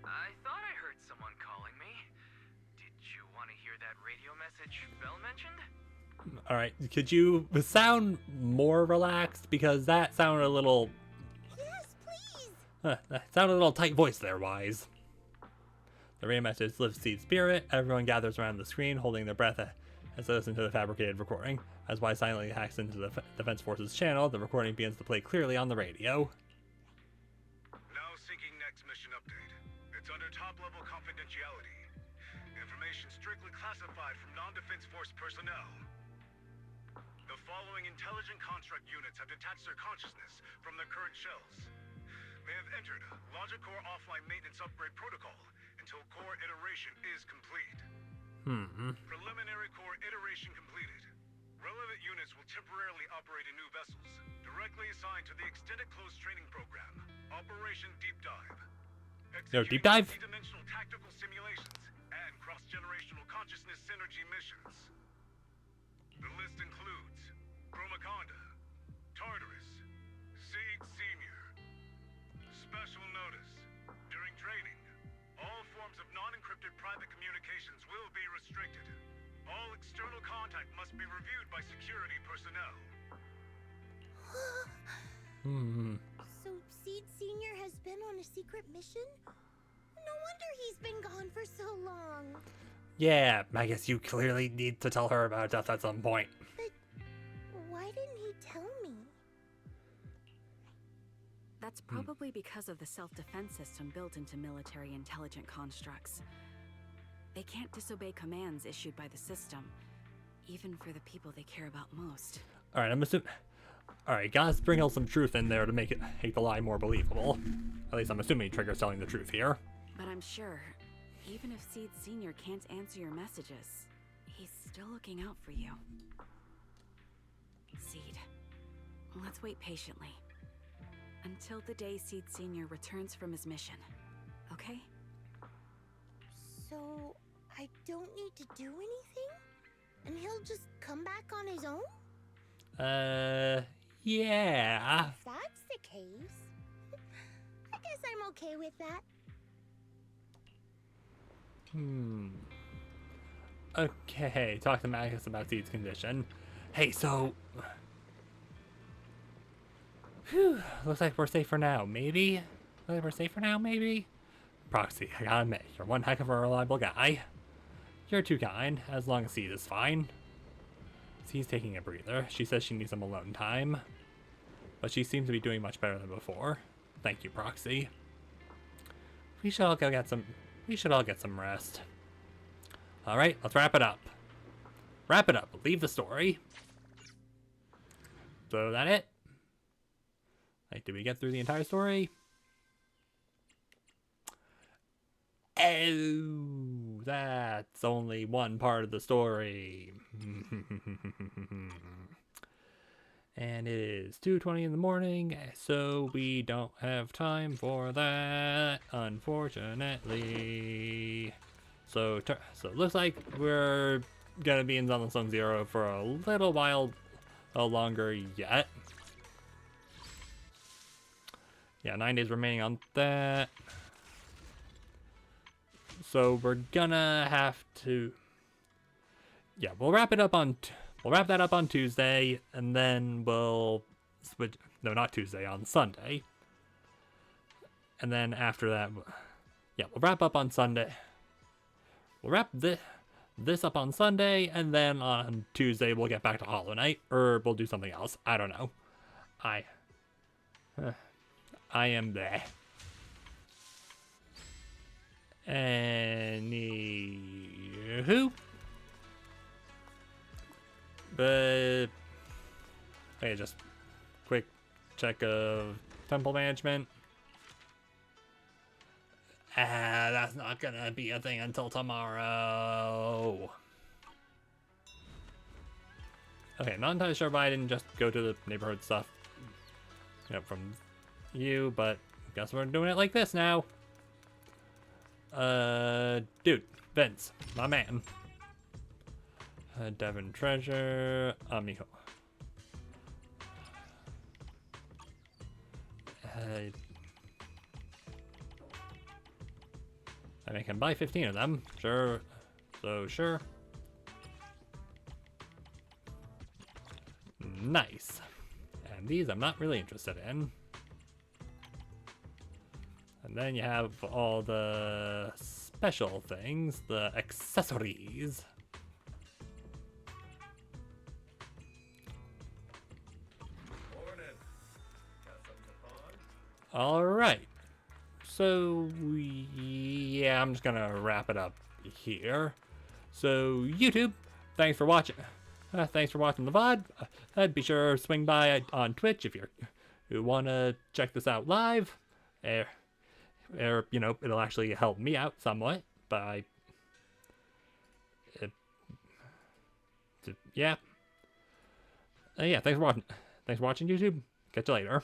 I thought I heard someone calling me. Did you want to hear that radio message Belle mentioned? Alright, could you sound more relaxed? Because that sounded a little... Yes, please! That sounded a little tight voice there, Wise. The radio message lifts Seed's spirit. Everyone gathers around the screen, holding their breath as they listen to the fabricated recording. As Wise silently hacks into the Defense Force's channel, the recording begins to play clearly on the radio. Now syncing next mission update. It's under top-level confidentiality. Information strictly classified from non-Defense Force personnel. The following intelligent construct units have detached their consciousness from their current shells. They have entered Logic Core offline maintenance upgrade protocol until core iteration is complete. Preliminary core iteration completed. Relevant units will temporarily operate in new vessels, directly assigned to the extended closed training program, Operation Deep Dive. Yo, deep dive? Multi-dimensional tactical simulations and cross-generational consciousness synergy missions. The list includes Chromaconda, Tartarus, Seed Senior. Special notice. During training, all forms of non-encrypted private communications will be restricted. All external contact must be reviewed by security personnel. So Seed Senior has been on a secret mission? No wonder he's been gone for so long. Yeah, I guess you clearly need to tell her about death at some point. But why didn't he tell me? That's probably because of the self-defense system built into military intelligent constructs. They can't disobey commands issued by the system, even for the people they care about most. Alright, I'm assuming... Alright, gotta sprinkle some truth in there to make the lie more believable. At least I'm assuming Trigger's telling the truth here. But I'm sure, even if Seed Senior can't answer your messages, he's still looking out for you. Seed, let's wait patiently. Until the day Seed Senior returns from his mission, okay? So I don't need to do anything? And he'll just come back on his own? Yeah. If that's the case, I guess I'm okay with that. Okay, talk to Magus about Seed's condition. Hey, so... Whew, looks like we're safe for now, maybe? Looks like we're safe for now, maybe? Proxy, I gotta admit, you're one heck of a reliable guy. You're too kind, as long as Seed is fine. Seed's taking a breather. She says she needs some alone time. But she seems to be doing much better than before. Thank you, Proxy. We should all get some rest. Alright, let's wrap it up. Wrap it up. Leave the story. So that it? Like, did we get through the entire story? Oh, that's only one part of the story. And it is 2:20 in the morning, so we don't have time for that, unfortunately. So it looks like we're gonna be in Zenless Zone 0 for a little while longer yet. Yeah, 9 days remaining on that. So we're gonna have to... Yeah, we'll wrap it up on... We'll wrap that up on Tuesday, and then we'll switch... No, not Tuesday, on Sunday. And then after that... Yeah, we'll wrap up on Sunday. We'll wrap this up on Sunday, and then on Tuesday we'll get back to Hollow Knight, or we'll do something else. I don't know. I am there. Anywho. But okay, just quick check of temple management. That's not gonna be a thing until tomorrow. Okay, not entirely sure why I didn't just go to the neighborhood stuff, you know, from you, but guess we're doing it like this now. Dude, Vince, my man. Devon Treasure, Amiho. I can buy 15 of them, sure. So sure. Nice. And these I'm not really interested in. And then you have all the special things, the accessories. All right. So yeah, I'm just gonna wrap it up here. So YouTube, thanks for watching. Thanks for watching the VOD. Be sure to swing by on Twitch if you wanna check this out live. You know, it'll actually help me out somewhat by yeah. Yeah, thanks for watching. Thanks for watching, YouTube. Catch you later.